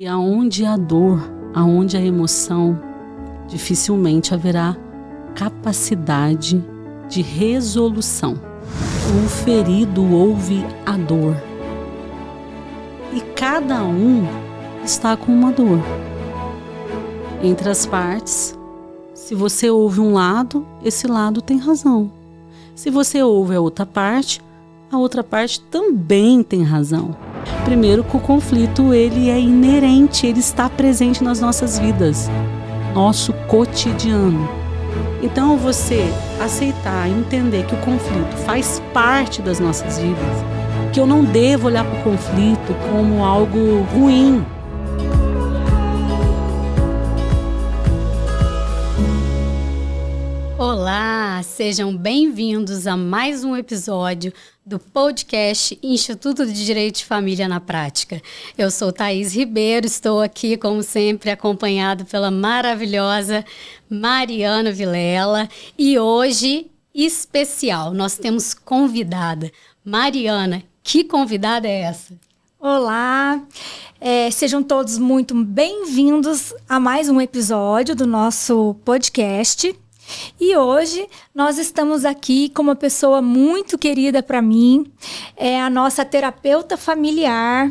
E aonde há dor, aonde há emoção, dificilmente haverá capacidade de resolução. O ferido ouve a dor. E cada um está com uma dor. Entre as partes, se você ouve um lado, esse lado tem razão. Se você ouve a outra parte também tem razão. Primeiro que o conflito ele é inerente, ele está presente nas nossas vidas, nosso cotidiano. Então você aceitar, entender que o conflito faz parte das nossas vidas, que eu não devo olhar para o conflito como algo ruim. Olá, sejam bem-vindos a mais um episódio do podcast Instituto de Direito de Família na Prática. Eu sou Thaís Ribeiro, estou aqui, como sempre, acompanhado pela maravilhosa Mariana Vilela. E hoje, especial, nós temos convidada. Mariana, que convidada é essa? Olá, sejam todos muito bem-vindos a mais um episódio do nosso podcast. E hoje nós estamos aqui com uma pessoa muito querida para mim, é a nossa terapeuta familiar,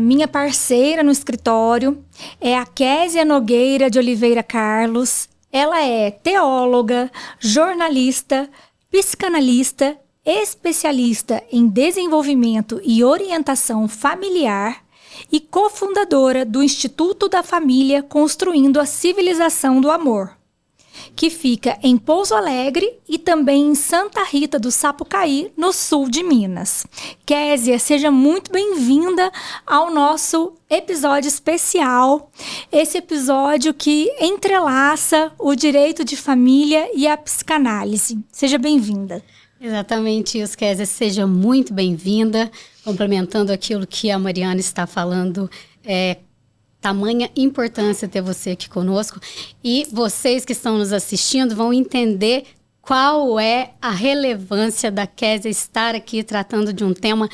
minha parceira no escritório, é a Késia Nogueira de Oliveira Carlos. Ela é teóloga, jornalista, psicanalista, especialista em desenvolvimento e orientação familiar e cofundadora do Instituto da Família Construindo a Civilização do Amor, que fica em Pouso Alegre e também em Santa Rita do Sapucaí, no sul de Minas. Késia, seja muito bem-vinda ao nosso episódio especial, esse episódio que entrelaça o direito de família e a psicanálise. Seja bem-vinda. Exatamente isso, Késia, seja muito bem-vinda. Complementando aquilo que a Mariana está falando, tamanha importância ter você aqui conosco, e vocês que estão nos assistindo vão entender qual é a relevância da Késia estar aqui tratando de um tema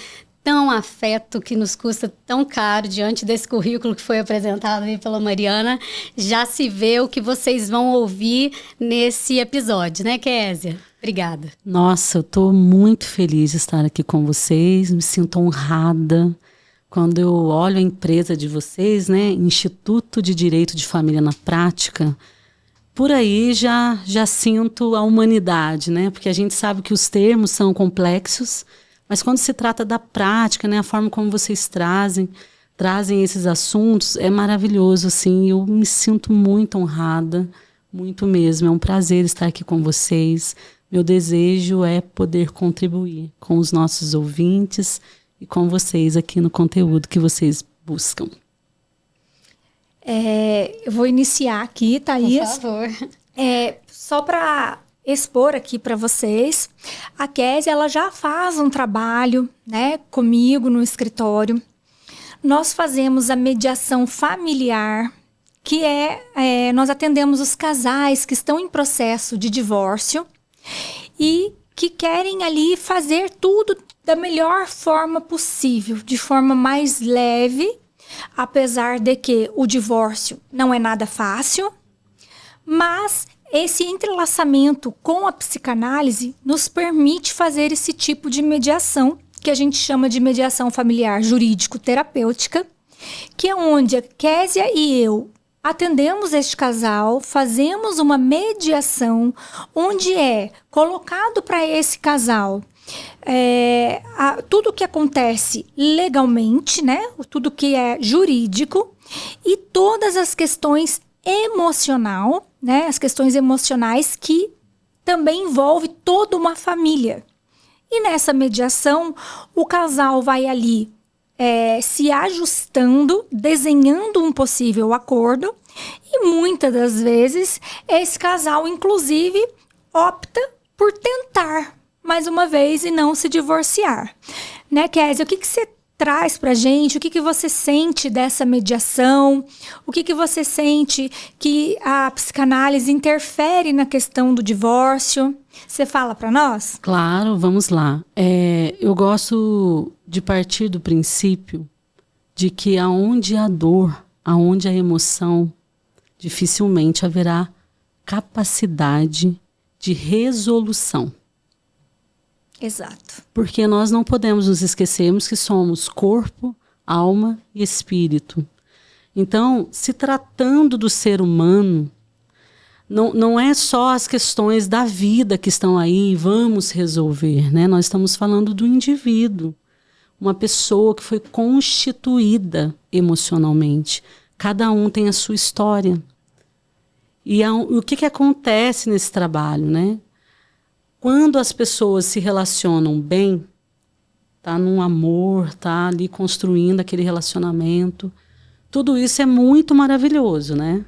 tão afeto, que nos custa tão caro. Diante desse currículo que foi apresentado aí pela Mariana, já se vê o que vocês vão ouvir nesse episódio, né, Késia? Obrigada. Nossa, eu estou muito feliz de estar aqui com vocês, me sinto honrada. Quando eu olho a empresa de vocês, né, Instituto de Direito de Família na Prática, por aí já sinto a humanidade, né? Porque a gente sabe que os termos são complexos, mas quando se trata da prática, né, a forma como vocês trazem esses assuntos, é maravilhoso, assim. Eu me sinto muito honrada, muito mesmo. É um prazer estar aqui com vocês. Meu desejo é poder contribuir com os nossos ouvintes e com vocês aqui no conteúdo que vocês buscam. Eu vou iniciar aqui, Thaís. Por favor. Só para expor aqui para vocês, a Késia, ela já faz um trabalho, né, comigo no escritório. Nós fazemos a mediação familiar, que nós atendemos os casais que estão em processo de divórcio e que querem ali fazer tudo da melhor forma possível, de forma mais leve, apesar de que o divórcio não é nada fácil, mas esse entrelaçamento com a psicanálise nos permite fazer esse tipo de mediação, que a gente chama de mediação familiar jurídico-terapêutica, que é onde a Késia e eu atendemos este casal, fazemos uma mediação onde é colocado para esse casal tudo que acontece legalmente, né? Tudo que é jurídico e todas as questões né? As questões emocionais que também envolve toda uma família. E nessa mediação, o casal vai ali se ajustando, desenhando um possível acordo, e muitas das vezes esse casal, inclusive, opta por tentar mais uma vez e não se divorciar. Né, Késia? O que você traz pra gente? O que você sente dessa mediação? O que você sente que a psicanálise interfere na questão do divórcio? Você fala para nós? Claro, vamos lá. Eu gosto de partir do princípio de que aonde há dor, aonde há emoção, dificilmente haverá capacidade de resolução. Exato. Porque nós não podemos nos esquecermos que somos corpo, alma e espírito. Então, se tratando do ser humano, não é só as questões da vida que estão aí, vamos resolver, né? Nós estamos falando do indivíduo, uma pessoa que foi constituída emocionalmente. Cada um tem a sua história. E o que acontece nesse trabalho, né? Quando as pessoas se relacionam bem, tá num amor, tá ali construindo aquele relacionamento, tudo isso é muito maravilhoso, né?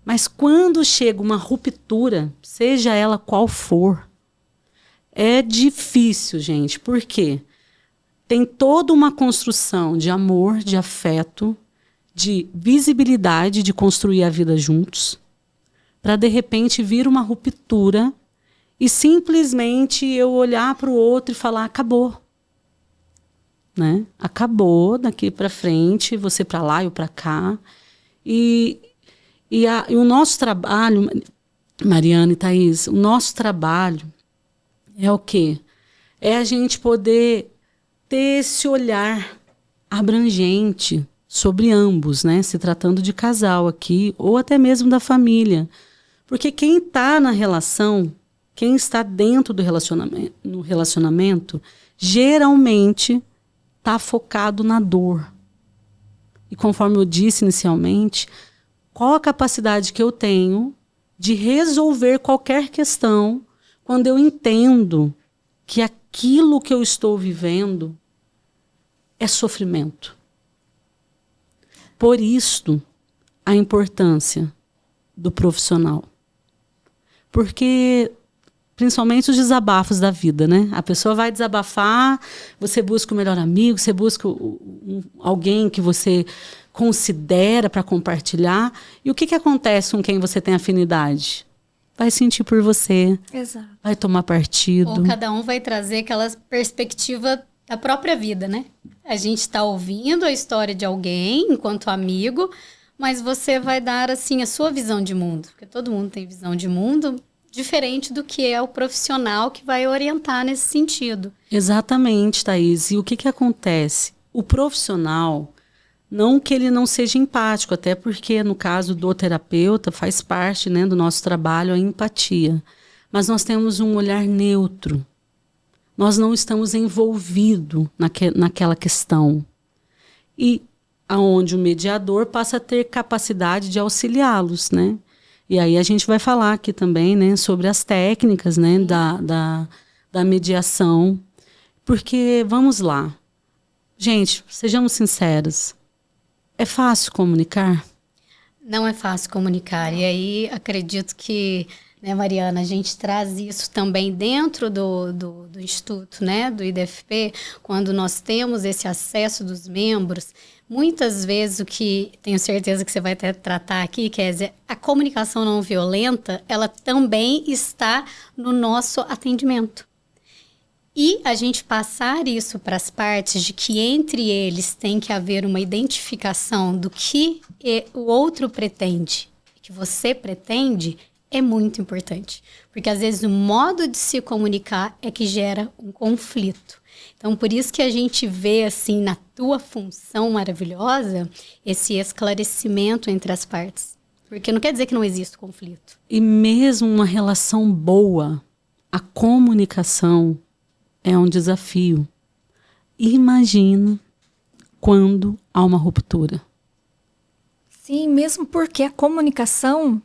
Mas quando chega uma ruptura, seja ela qual for, é difícil, gente. Por quê? Tem toda uma construção de amor, de afeto, de visibilidade, de construir a vida juntos, para de repente vir uma ruptura e simplesmente eu olhar para o outro e falar, acabou. Né? Acabou, daqui para frente, você para lá, eu para cá. E o nosso trabalho, Mariana e Thaís, o nosso trabalho é o quê? É a gente poder ter esse olhar abrangente sobre ambos, né? Se tratando de casal aqui, ou até mesmo da família. Porque quem está na relação, quem está dentro do relacionamento, geralmente está focado na dor. E conforme eu disse inicialmente, qual a capacidade que eu tenho de resolver qualquer questão quando eu entendo que aquilo que eu estou vivendo é sofrimento. Por isso, a importância do profissional. Porque, principalmente os desabafos da vida, né? A pessoa vai desabafar, você busca o melhor amigo, você busca alguém que você considera para compartilhar. E o que acontece com quem você tem afinidade? Vai sentir por você. Exato. Vai tomar partido. Ou cada um vai trazer aquela perspectiva da própria vida, né? A gente está ouvindo a história de alguém enquanto amigo, mas você vai dar, assim, a sua visão de mundo. Porque todo mundo tem visão de mundo diferente do que é o profissional que vai orientar nesse sentido. Exatamente, Thaís. E o que acontece? O profissional, não que ele não seja empático, até porque no caso do terapeuta faz parte, né, do nosso trabalho a empatia. Mas nós temos um olhar neutro. Nós não estamos envolvidos naquela questão. E aonde o mediador passa a ter capacidade de auxiliá-los, né? E aí a gente vai falar aqui também, né, sobre as técnicas, né, da mediação. Porque, vamos lá, gente, sejamos sinceros, é fácil comunicar? Não é fácil comunicar. E aí acredito que, né, Mariana, a gente traz isso também dentro do Instituto, né, do IDFP, quando nós temos esse acesso dos membros. Muitas vezes o que tenho certeza que você vai até tratar aqui, quer dizer, a comunicação não violenta, ela também está no nosso atendimento. E a gente passar isso para as partes de que entre eles tem que haver uma identificação do que o outro pretende, que você pretende, é muito importante. Porque às vezes o modo de se comunicar é que gera um conflito. Então, por isso que a gente vê, assim, na tua função maravilhosa, esse esclarecimento entre as partes. Porque não quer dizer que não existe conflito. E mesmo uma relação boa, a comunicação é um desafio. Imagina quando há uma ruptura. Sim, mesmo porque a comunicação,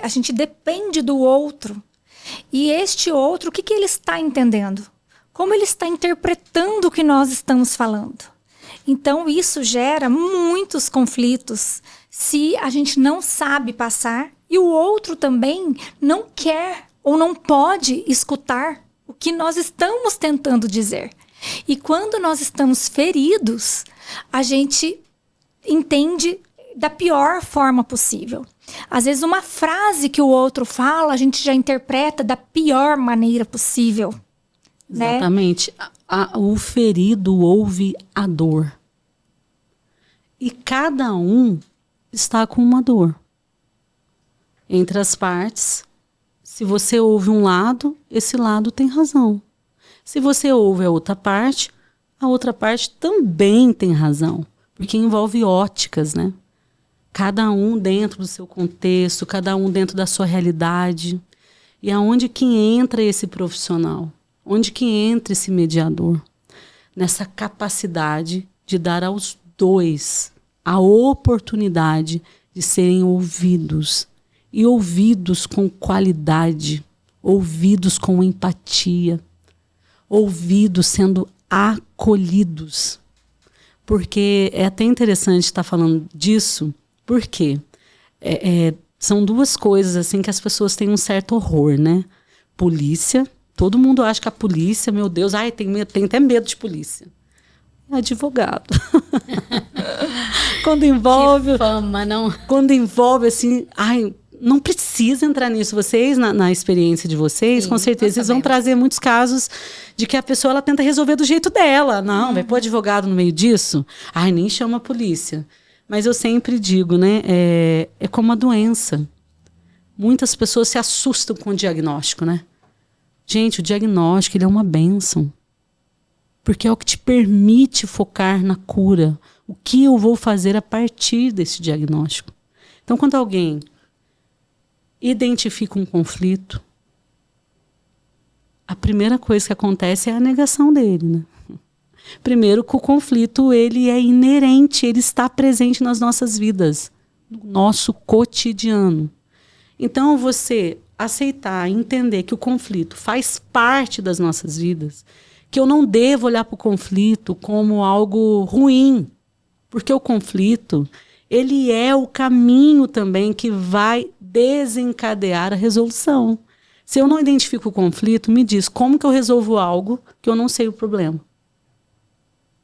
a gente depende do outro. E este outro, o que ele está entendendo? Como ele está interpretando o que nós estamos falando. Então, isso gera muitos conflitos se a gente não sabe passar e o outro também não quer ou não pode escutar o que nós estamos tentando dizer. E quando nós estamos feridos, a gente entende da pior forma possível. Às vezes, uma frase que o outro fala, a gente já interpreta da pior maneira possível. Exatamente. Né? O ferido ouve a dor. E cada um está com uma dor. Entre as partes, se você ouve um lado, esse lado tem razão. Se você ouve a outra parte também tem razão. Porque envolve óticas, né? Cada um dentro do seu contexto, cada um dentro da sua realidade. E aonde que entra esse profissional? Onde que entra esse mediador? Nessa capacidade de dar aos dois a oportunidade de serem ouvidos. E ouvidos com qualidade, ouvidos com empatia, ouvidos sendo acolhidos. Porque é até interessante estar falando disso, porque são duas coisas assim que as pessoas têm um certo horror, né? Polícia, todo mundo acha que a polícia, meu Deus, tem até medo de polícia. Advogado. Quando envolve... Que fama, não? Quando envolve assim... não precisa entrar nisso. Vocês, na experiência de vocês, sim, com certeza, vocês vão trazer muitos casos de que a pessoa ela tenta resolver do jeito dela. Não, vai pôr advogado no meio disso? Nem chama a polícia. Mas eu sempre digo, né? É como a doença. Muitas pessoas se assustam com o diagnóstico, né? Gente, o diagnóstico ele é uma bênção. Porque é o que te permite focar na cura. O que eu vou fazer a partir desse diagnóstico? Então, quando alguém identifica um conflito, a primeira coisa que acontece é a negação dele, né? Primeiro que o conflito ele é inerente, ele está presente nas nossas vidas, no nosso cotidiano. Então você aceitar, entender que o conflito faz parte das nossas vidas, que eu não devo olhar para o conflito como algo ruim, porque o conflito ele é o caminho também que vai desencadear a resolução. Se eu não identifico o conflito, me diz como que eu resolvo algo que eu não sei o problema.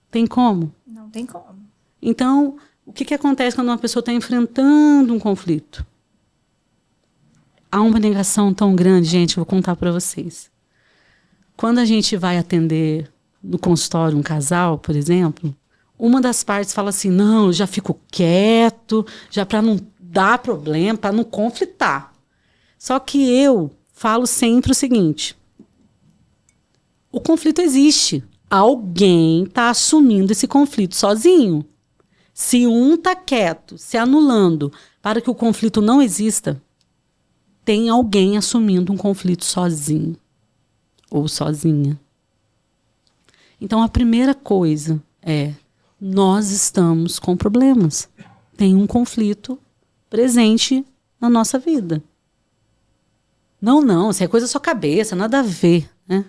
Tem como? Não tem como. Então, o que acontece quando uma pessoa está enfrentando um conflito? Há uma negação tão grande, gente, eu vou contar para vocês. Quando a gente vai atender no consultório um casal, por exemplo, uma das partes fala assim, não, eu já fico quieto, já para não dar problema, para não conflitar. Só que eu falo sempre o seguinte, o conflito existe. Alguém está assumindo esse conflito sozinho. Se um está quieto, se anulando para que o conflito não exista, tem alguém assumindo um conflito sozinho ou sozinha. Então, a primeira coisa é, nós estamos com problemas. Tem um conflito presente na nossa vida. Não, isso é coisa da sua cabeça, nada a ver, né?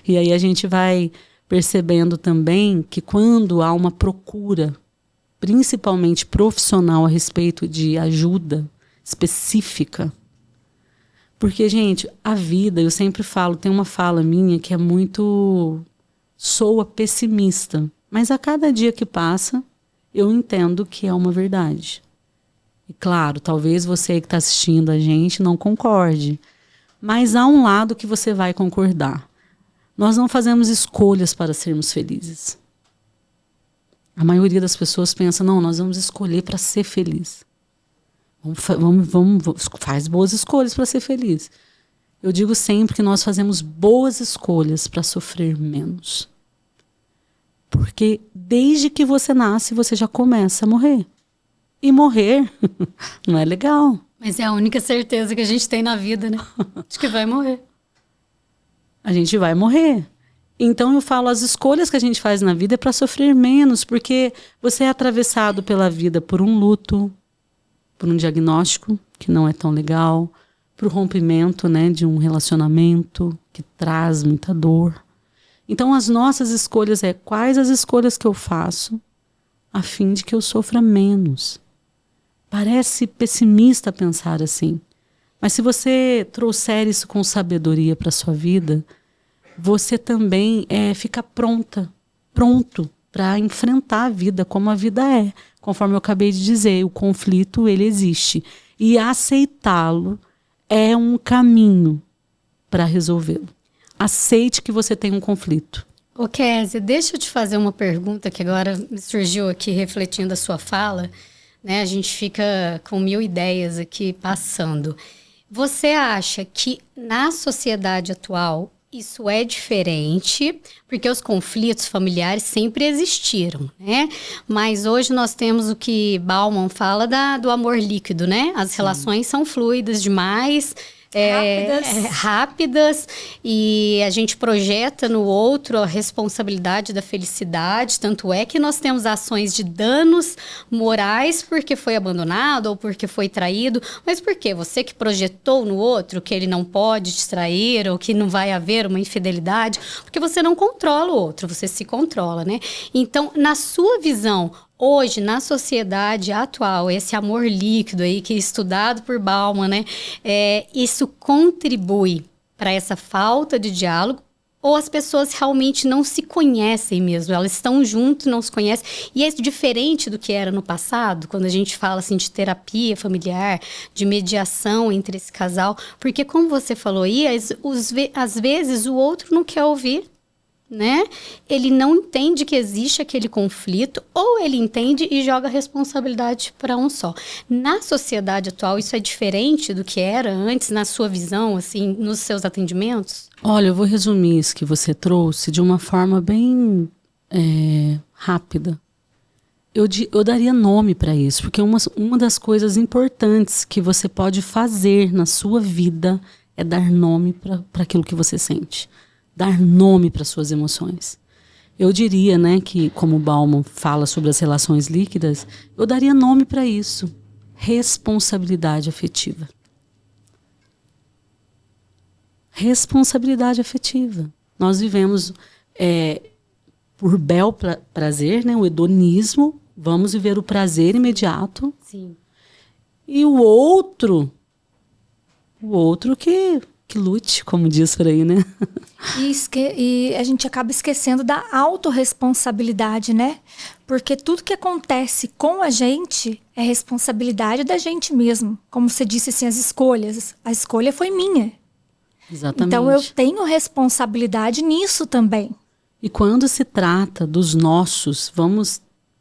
E aí a gente vai percebendo também que quando há uma procura, principalmente profissional a respeito de ajuda específica, porque, gente, a vida, eu sempre falo, tem uma fala minha que é muito, soa pessimista, mas a cada dia que passa, eu entendo que é uma verdade. E claro, talvez você que está assistindo a gente não concorde, mas há um lado que você vai concordar. Nós não fazemos escolhas para sermos felizes. A maioria das pessoas pensa, não, nós vamos escolher para ser feliz. Faz boas escolhas para ser feliz. Eu digo sempre que nós fazemos boas escolhas para sofrer menos. Porque desde que você nasce, você já começa a morrer. E morrer não é legal. Mas é a única certeza que a gente tem na vida, né? De que vai morrer. A gente vai morrer. Então eu falo, as escolhas que a gente faz na vida é para sofrer menos, porque você é atravessado pela vida por um luto, por um diagnóstico que não é tão legal, por rompimento, né, de um relacionamento que traz muita dor. Então as nossas escolhas é quais as escolhas que eu faço a fim de que eu sofra menos. Parece pessimista pensar assim, mas se você trouxer isso com sabedoria para a sua vida, você também fica pronto para enfrentar a vida como a vida é. Conforme eu acabei de dizer, o conflito ele existe. E aceitá-lo é um caminho para resolvê-lo. Aceite que você tem um conflito. Ô Kézia, deixa eu te fazer uma pergunta que agora me surgiu aqui refletindo a sua fala, né? A gente fica com 1000 ideias aqui passando. Você acha que na sociedade atual isso é diferente? Porque os conflitos familiares sempre existiram, né? Mas hoje nós temos o que Bauman fala do amor líquido, né? As relações são fluidas demais, rápidas, e a gente projeta no outro a responsabilidade da felicidade. Tanto é que nós temos ações de danos morais porque foi abandonado ou porque foi traído. Mas por quê? Você que projetou no outro que ele não pode te trair ou que não vai haver uma infidelidade, porque você não controla o outro, você se controla, né? Então, na sua visão, hoje, na sociedade atual, esse amor líquido aí, que é estudado por Bauman, né? Isso contribui para essa falta de diálogo, ou as pessoas realmente não se conhecem mesmo? Elas estão juntas, não se conhecem. E é diferente do que era no passado, quando a gente fala assim de terapia familiar, de mediação entre esse casal. Porque, como você falou aí, às vezes o outro não quer ouvir, né? Ele não entende que existe aquele conflito, ou ele entende e joga a responsabilidade para um só. Na sociedade atual, isso é diferente do que era antes, na sua visão, assim, nos seus atendimentos? Olha, eu vou resumir isso que você trouxe de uma forma bem rápida. Eu daria nome para isso, porque uma das coisas importantes que você pode fazer na sua vida é dar nome para aquilo que você sente. Dar nome para suas emoções. Eu diria, né, que como Bauman fala sobre as relações líquidas, eu daria nome para isso. Responsabilidade afetiva. Responsabilidade afetiva. Nós vivemos por bel prazer, né, o hedonismo, vamos viver o prazer imediato. Sim. E o outro que lute, como diz por aí, né? E a gente acaba esquecendo da autorresponsabilidade, né? Porque tudo que acontece com a gente é responsabilidade da gente mesmo. Como você disse, assim, as escolhas. A escolha foi minha. Exatamente. Então eu tenho responsabilidade nisso também. E quando se trata dos nossos,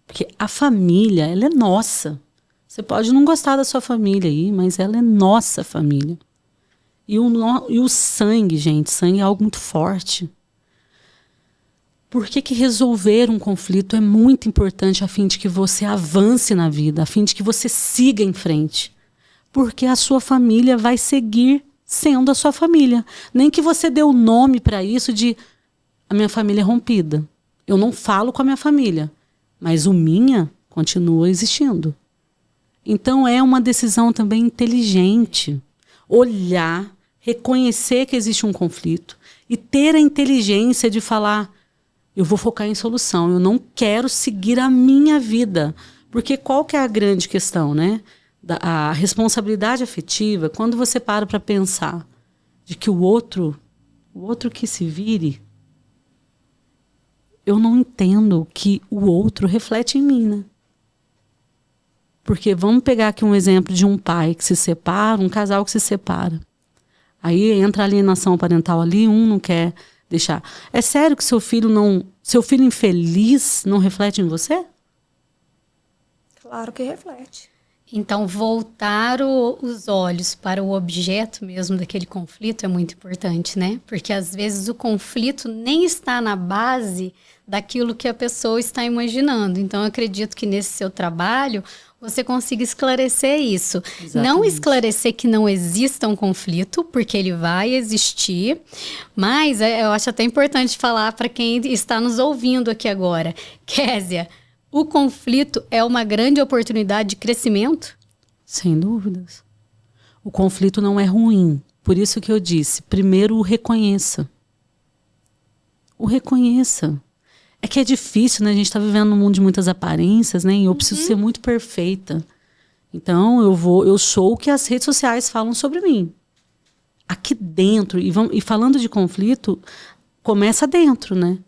porque a família, ela é nossa. Você pode não gostar da sua família aí, mas ela é nossa família. E o sangue, gente, sangue é algo muito forte. Por que resolver um conflito é muito importante a fim de que você avance na vida, a fim de que você siga em frente? Porque a sua família vai seguir sendo a sua família. Nem que você dê o nome para isso de a minha família é rompida. Eu não falo com a minha família, mas o minha continua existindo. Então é uma decisão também inteligente. Olhar, reconhecer que existe um conflito e ter a inteligência de falar, eu vou focar em solução, eu não quero seguir a minha vida. Porque qual que é a grande questão, né? A responsabilidade afetiva, quando você para pensar de que o outro que se vire, eu não entendo que o outro reflete em mim, né? Porque vamos pegar aqui um exemplo de um pai que se separa, um casal que se separa. Aí entra a alienação parental ali, um não quer deixar. É sério que seu filho infeliz não reflete em você? Claro que reflete. Então, voltar os olhos para o objeto mesmo daquele conflito é muito importante, né? Porque às vezes o conflito nem está na base daquilo que a pessoa está imaginando. Então, eu acredito que nesse seu trabalho você consiga esclarecer isso. Exatamente. Não esclarecer que não exista um conflito, porque ele vai existir, mas eu acho até importante falar para quem está nos ouvindo aqui agora. Kézia, o conflito é uma grande oportunidade de crescimento? Sem dúvidas. O conflito não é ruim. Por isso que eu disse, primeiro o reconheça. O reconheça. É que é difícil, né? A gente está vivendo num mundo de muitas aparências, né? E eu preciso ser muito perfeita. Então, eu sou o que as redes sociais falam sobre mim. Aqui dentro, e falando de conflito, começa dentro, né?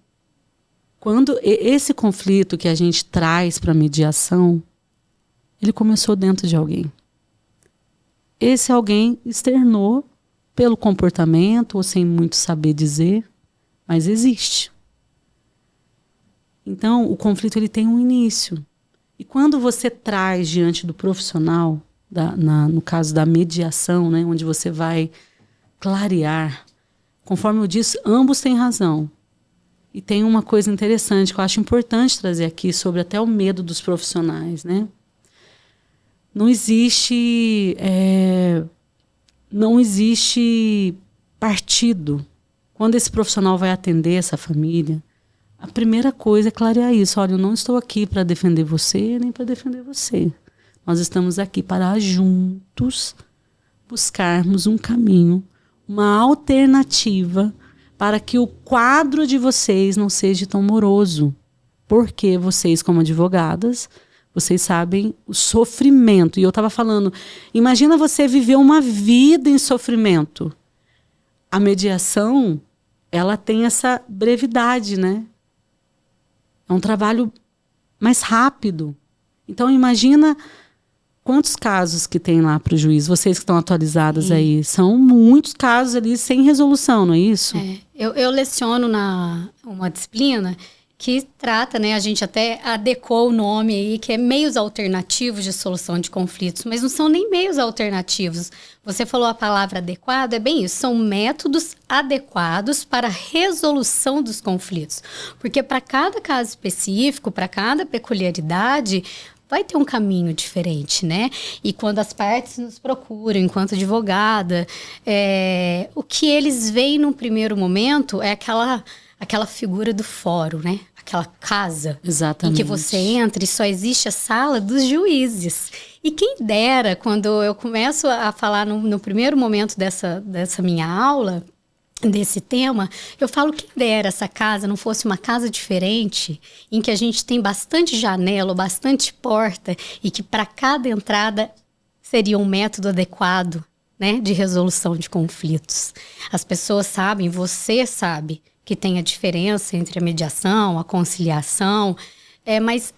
Quando esse conflito que a gente traz para a mediação, ele começou dentro de alguém. Esse alguém externou pelo comportamento, ou sem muito saber dizer, mas existe. Então, o conflito ele tem um início. E quando você traz diante do profissional, no caso da mediação, né, onde você vai clarear, conforme eu disse, ambos têm razão. E tem uma coisa interessante que eu acho importante trazer aqui sobre até o medo dos profissionais, né? Não existe partido. Quando esse profissional vai atender essa família, a primeira coisa é clarear isso. Olha, eu não estou aqui para defender você, nem para defender você. Nós estamos aqui para juntos buscarmos um caminho, uma alternativa para que o quadro de vocês não seja tão moroso. Porque vocês, como advogadas, vocês sabem o sofrimento. E eu estava falando, imagina você viver uma vida em sofrimento. A mediação, ela tem essa brevidade, né? É um trabalho mais rápido. Então, imagina quantos casos que tem lá para o juiz. Vocês que estão atualizadas aí. São muitos casos ali sem resolução, não é isso? Eu leciono uma disciplina que trata, né, a gente até adequou o nome aí, que é meios alternativos de solução de conflitos, mas não são nem meios alternativos. Você falou a palavra adequado, é bem isso, são métodos adequados para a resolução dos conflitos. Porque para cada caso específico, para cada peculiaridade, vai ter um caminho diferente, né? E quando as partes nos procuram, enquanto advogada, o que eles veem num primeiro momento é aquela figura do fórum, né? Aquela casa. Exatamente. Em que você entra e só existe a sala dos juízes. E quem dera, quando eu começo a falar no primeiro momento dessa minha aula, desse tema, eu falo que dera essa casa não fosse uma casa diferente, em que a gente tem bastante janela, bastante porta, e que para cada entrada seria um método adequado, né, de resolução de conflitos. As pessoas sabem, você sabe, que tem a diferença entre a mediação, a conciliação, mas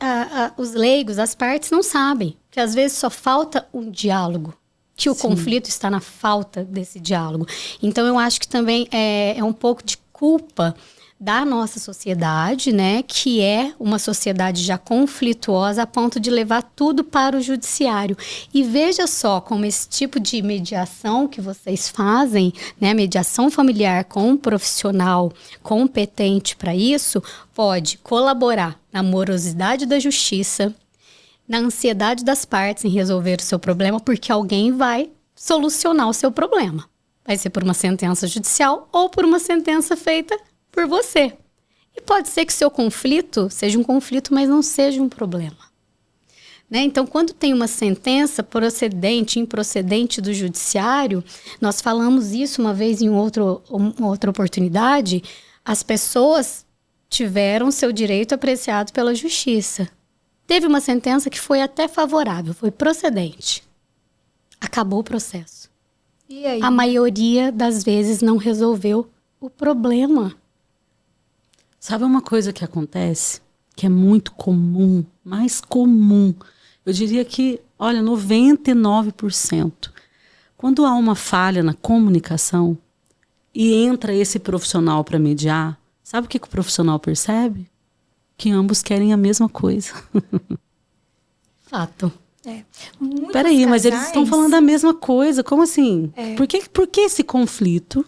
os leigos, as partes não sabem, que às vezes só falta um diálogo, que o conflito está na falta desse diálogo. Então, eu acho que também é um pouco de culpa da nossa sociedade, né, que é uma sociedade já conflituosa a ponto de levar tudo para o judiciário. E veja só como esse tipo de mediação que vocês fazem, né, mediação familiar com um profissional competente para isso, pode colaborar na morosidade da justiça, na ansiedade das partes em resolver o seu problema, porque alguém vai solucionar o seu problema. Vai ser por uma sentença judicial ou por uma sentença feita por você. E pode ser que seu conflito seja um conflito, mas não seja um problema. Né? Então, quando tem uma sentença procedente, improcedente do judiciário, nós falamos isso uma vez em outra oportunidade, as pessoas tiveram seu direito apreciado pela justiça. Teve uma sentença que foi até favorável, foi procedente. Acabou o processo. E aí? A maioria das vezes não resolveu o problema. Sabe uma coisa que acontece? Que é muito comum, mais comum. Eu diria que, olha, 99%. Quando há uma falha na comunicação e entra esse profissional para mediar, sabe o que o profissional percebe? Que ambos querem a mesma coisa. Fato. Peraí, mas eles estão falando a mesma coisa. Como assim? Por que esse conflito?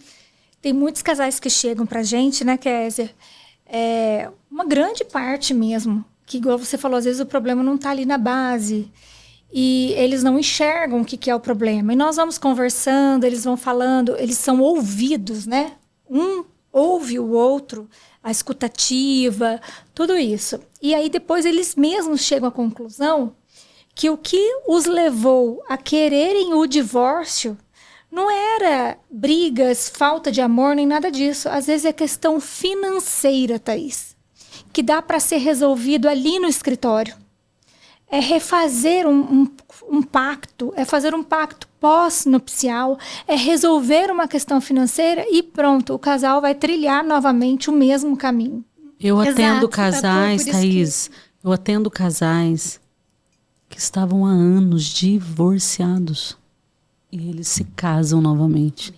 Tem muitos casais que chegam pra gente, né, Kézia? Uma grande parte mesmo, que igual você falou, às vezes o problema não está ali na base e eles não enxergam o que é o problema. E nós vamos conversando, eles vão falando, eles são ouvidos, né? Um ouve o outro, a escutativa, tudo isso. E aí depois eles mesmos chegam à conclusão que o que os levou a quererem o divórcio não era brigas, falta de amor, nem nada disso. Às vezes é questão financeira, Thaís, que dá para ser resolvido ali no escritório. É refazer um pacto, é fazer um pacto pós-nupcial, é resolver uma questão financeira e pronto, o casal vai trilhar novamente o mesmo caminho. Eu atendo casais, Thaís, eu atendo casais que estavam há anos divorciados. E eles se casam novamente.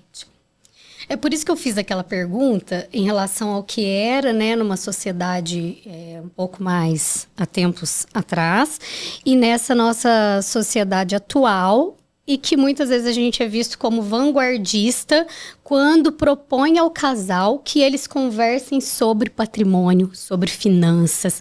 É por isso que eu fiz aquela pergunta em relação ao que era, né, numa sociedade um pouco mais há tempos atrás e nessa nossa sociedade atual, e que muitas vezes a gente é visto como vanguardista quando propõe ao casal que eles conversem sobre patrimônio, sobre finanças.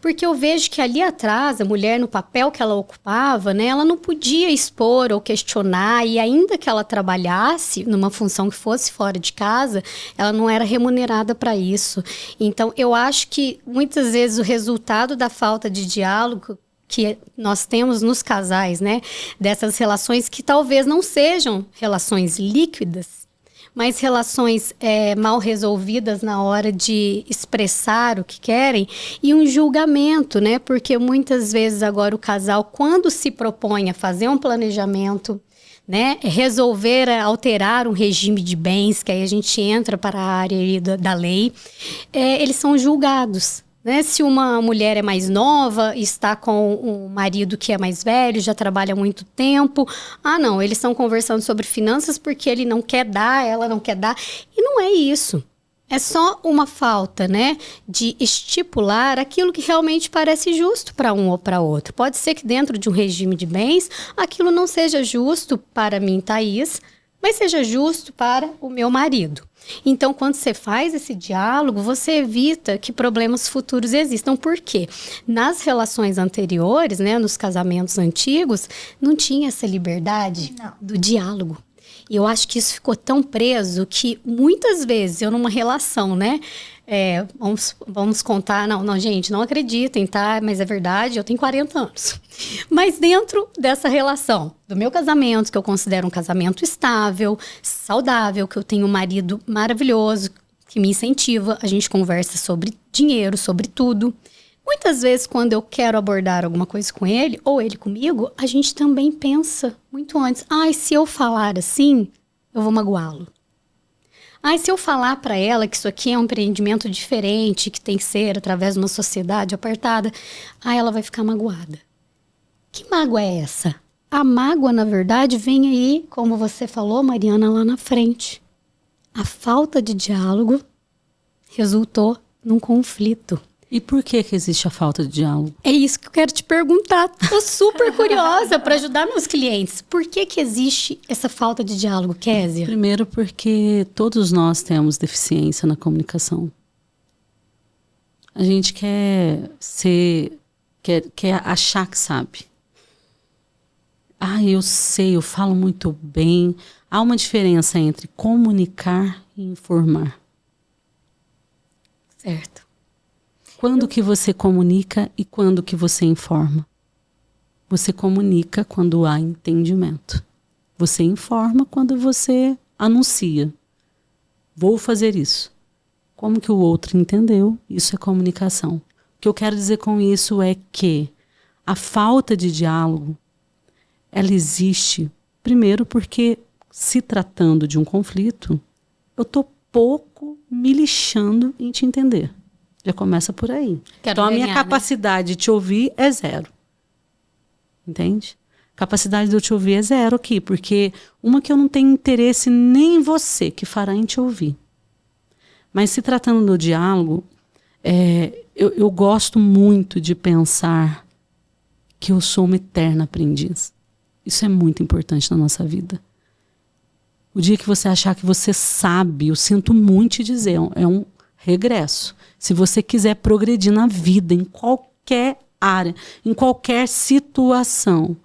Porque eu vejo que ali atrás, a mulher, no papel que ela ocupava, né, ela não podia expor ou questionar, e ainda que ela trabalhasse numa função que fosse fora de casa, ela não era remunerada para isso. Então, eu acho que muitas vezes o resultado da falta de diálogo que nós temos nos casais, né? Dessas relações que talvez não sejam relações líquidas, mas relações mal resolvidas na hora de expressar o que querem, e um julgamento, né? Porque muitas vezes agora o casal, quando se propõe a fazer um planejamento, né, resolver alterar um regime de bens, que aí a gente entra para a área aí da lei, eles são julgados. Né? Se uma mulher é mais nova, está com um marido que é mais velho, já trabalha há muito tempo. Ah, não, eles estão conversando sobre finanças porque ele não quer dar, ela não quer dar. E não é isso. É só uma falta, né, de estipular aquilo que realmente parece justo para um ou para outro. Pode ser que dentro de um regime de bens, aquilo não seja justo para mim, Thaís, mas seja justo para o meu marido. Então, quando você faz esse diálogo, você evita que problemas futuros existam. Por quê? Nas relações anteriores, né, nos casamentos antigos, não tinha essa liberdade do diálogo. E eu acho que isso ficou tão preso que muitas vezes eu numa relação, né? Vamos contar, não, gente, não acreditem, tá? Mas é verdade, eu tenho 40 anos. Mas dentro dessa relação, do meu casamento, que eu considero um casamento estável, saudável, que eu tenho um marido maravilhoso, que me incentiva, a gente conversa sobre dinheiro, sobre tudo. Muitas vezes, quando eu quero abordar alguma coisa com ele, ou ele comigo, a gente também pensa muito antes. Se eu falar assim, eu vou magoá-lo. Se eu falar para ela que isso aqui é um empreendimento diferente, que tem que ser através de uma sociedade apertada, ela vai ficar magoada. Que mágoa é essa? A mágoa, na verdade, vem aí, como você falou, Mariana, lá na frente. A falta de diálogo resultou num conflito. E por que existe a falta de diálogo? É isso que eu quero te perguntar. Estou super curiosa para ajudar meus clientes. Por que existe essa falta de diálogo, Kézia? Primeiro porque todos nós temos deficiência na comunicação. A gente quer achar que sabe. Eu sei, eu falo muito bem. Há uma diferença entre comunicar e informar. Certo. Quando que você comunica e quando que você informa? Você comunica quando há entendimento. Você informa quando você anuncia. Vou fazer isso. Como que o outro entendeu? Isso é comunicação. O que eu quero dizer com isso é que a falta de diálogo, ela existe, primeiro porque, se tratando de um conflito, eu estou pouco me lixando em te entender. Já começa por aí. Então, a minha capacidade de te ouvir é zero. Entende? Capacidade de eu te ouvir é zero aqui, porque uma que eu não tenho interesse nem em você, que fará em te ouvir. Mas se tratando do diálogo, eu gosto muito de pensar que eu sou uma eterna aprendiz. Isso é muito importante na nossa vida. O dia que você achar que você sabe, eu sinto muito te dizer, é um regresso. Se você quiser progredir na vida, em qualquer área, em qualquer situação,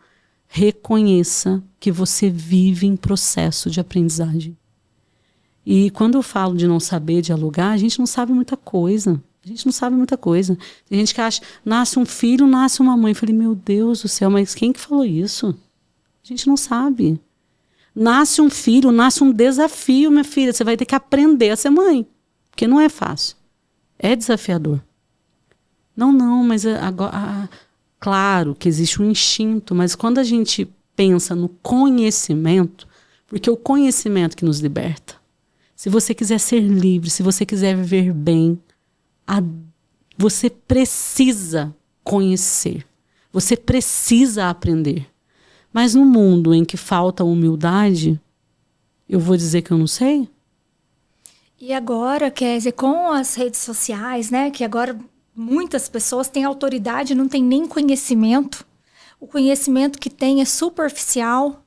reconheça que você vive em processo de aprendizagem. E quando eu falo de não saber dialogar, a gente não sabe muita coisa. A gente não sabe muita coisa. Tem gente que acha, nasce um filho, nasce uma mãe. Eu falei, meu Deus do céu, mas quem que falou isso? A gente não sabe. Nasce um filho, nasce um desafio, minha filha. Você vai ter que aprender a ser mãe. Porque não é fácil. É desafiador. Não, mas agora... Claro que existe um instinto, mas quando a gente pensa no conhecimento, porque é o conhecimento que nos liberta. Se você quiser ser livre, se você quiser viver bem, você precisa conhecer. Você precisa aprender. Mas no mundo em que falta humildade, eu vou dizer que eu não sei? E agora, Kézia, com as redes sociais, né, que agora muitas pessoas têm autoridade, não têm nem conhecimento. O conhecimento que tem é superficial.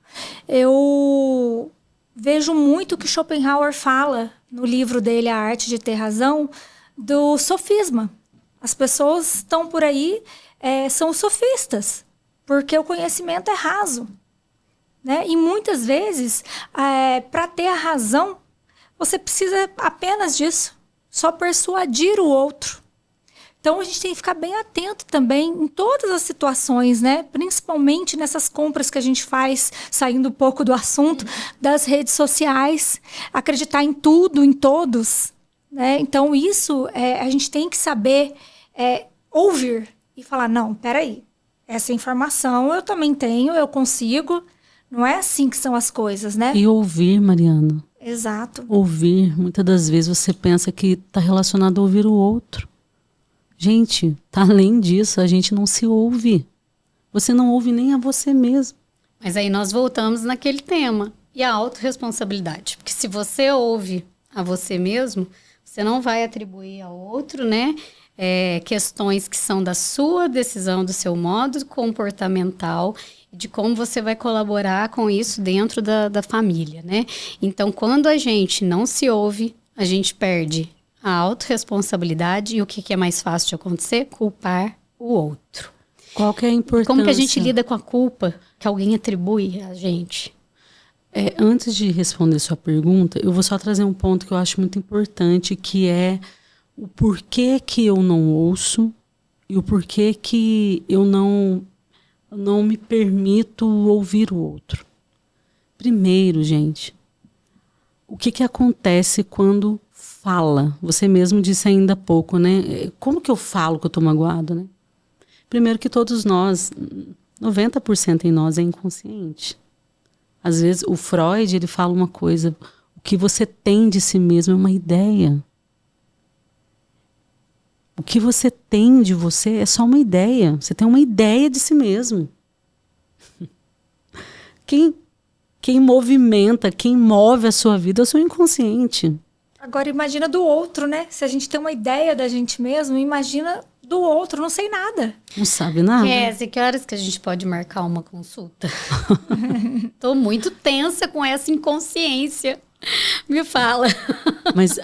Eu vejo muito o que Schopenhauer fala no livro dele, A Arte de Ter Razão, do sofisma. As pessoas estão por aí, são sofistas, porque o conhecimento é raso, né? E muitas vezes, para ter a razão, você precisa apenas disso, só persuadir o outro. Então, a gente tem que ficar bem atento também em todas as situações, né? Principalmente nessas compras que a gente faz, saindo um pouco do assunto, das redes sociais, acreditar em tudo, em todos, né? Então, isso a gente tem que saber ouvir e falar, não, peraí, essa informação eu também tenho, eu consigo. Não é assim que são as coisas, né? E ouvir, Mariana. Exato. Ouvir, muitas das vezes você pensa que está relacionado a ouvir o outro. Gente, tá além disso, a gente não se ouve. Você não ouve nem a você mesmo. Mas aí nós voltamos naquele tema. E a autorresponsabilidade. Porque se você ouve a você mesmo, você não vai atribuir ao outro, né? Questões que são da sua decisão, do seu modo comportamental, de como você vai colaborar com isso dentro da família, né? Então, quando a gente não se ouve, a gente perde a autorresponsabilidade e o que é mais fácil de acontecer? Culpar o outro. Qual que é a importância? Como que a gente lida com a culpa que alguém atribui a gente? Antes de responder sua pergunta, eu vou só trazer um ponto que eu acho muito importante, que é o porquê que eu não ouço e o porquê que eu não me permito ouvir o outro. Primeiro, gente, o que acontece quando fala? Você mesmo disse ainda há pouco, né? Como que eu falo que eu tô magoado, né? Primeiro que todos nós, 90% em nós é inconsciente. Às vezes o Freud, ele fala uma coisa, o que você tem de si mesmo é uma ideia. O que você tem de você é só uma ideia. Você tem uma ideia de si mesmo. Quem movimenta, quem move a sua vida é o seu inconsciente. Agora imagina do outro, né? Se a gente tem uma ideia da gente mesmo, imagina do outro, não sei nada. Não sabe nada. Kézia, que horas que a gente pode marcar uma consulta? Tô muito tensa com essa inconsciência. Me fala. Mas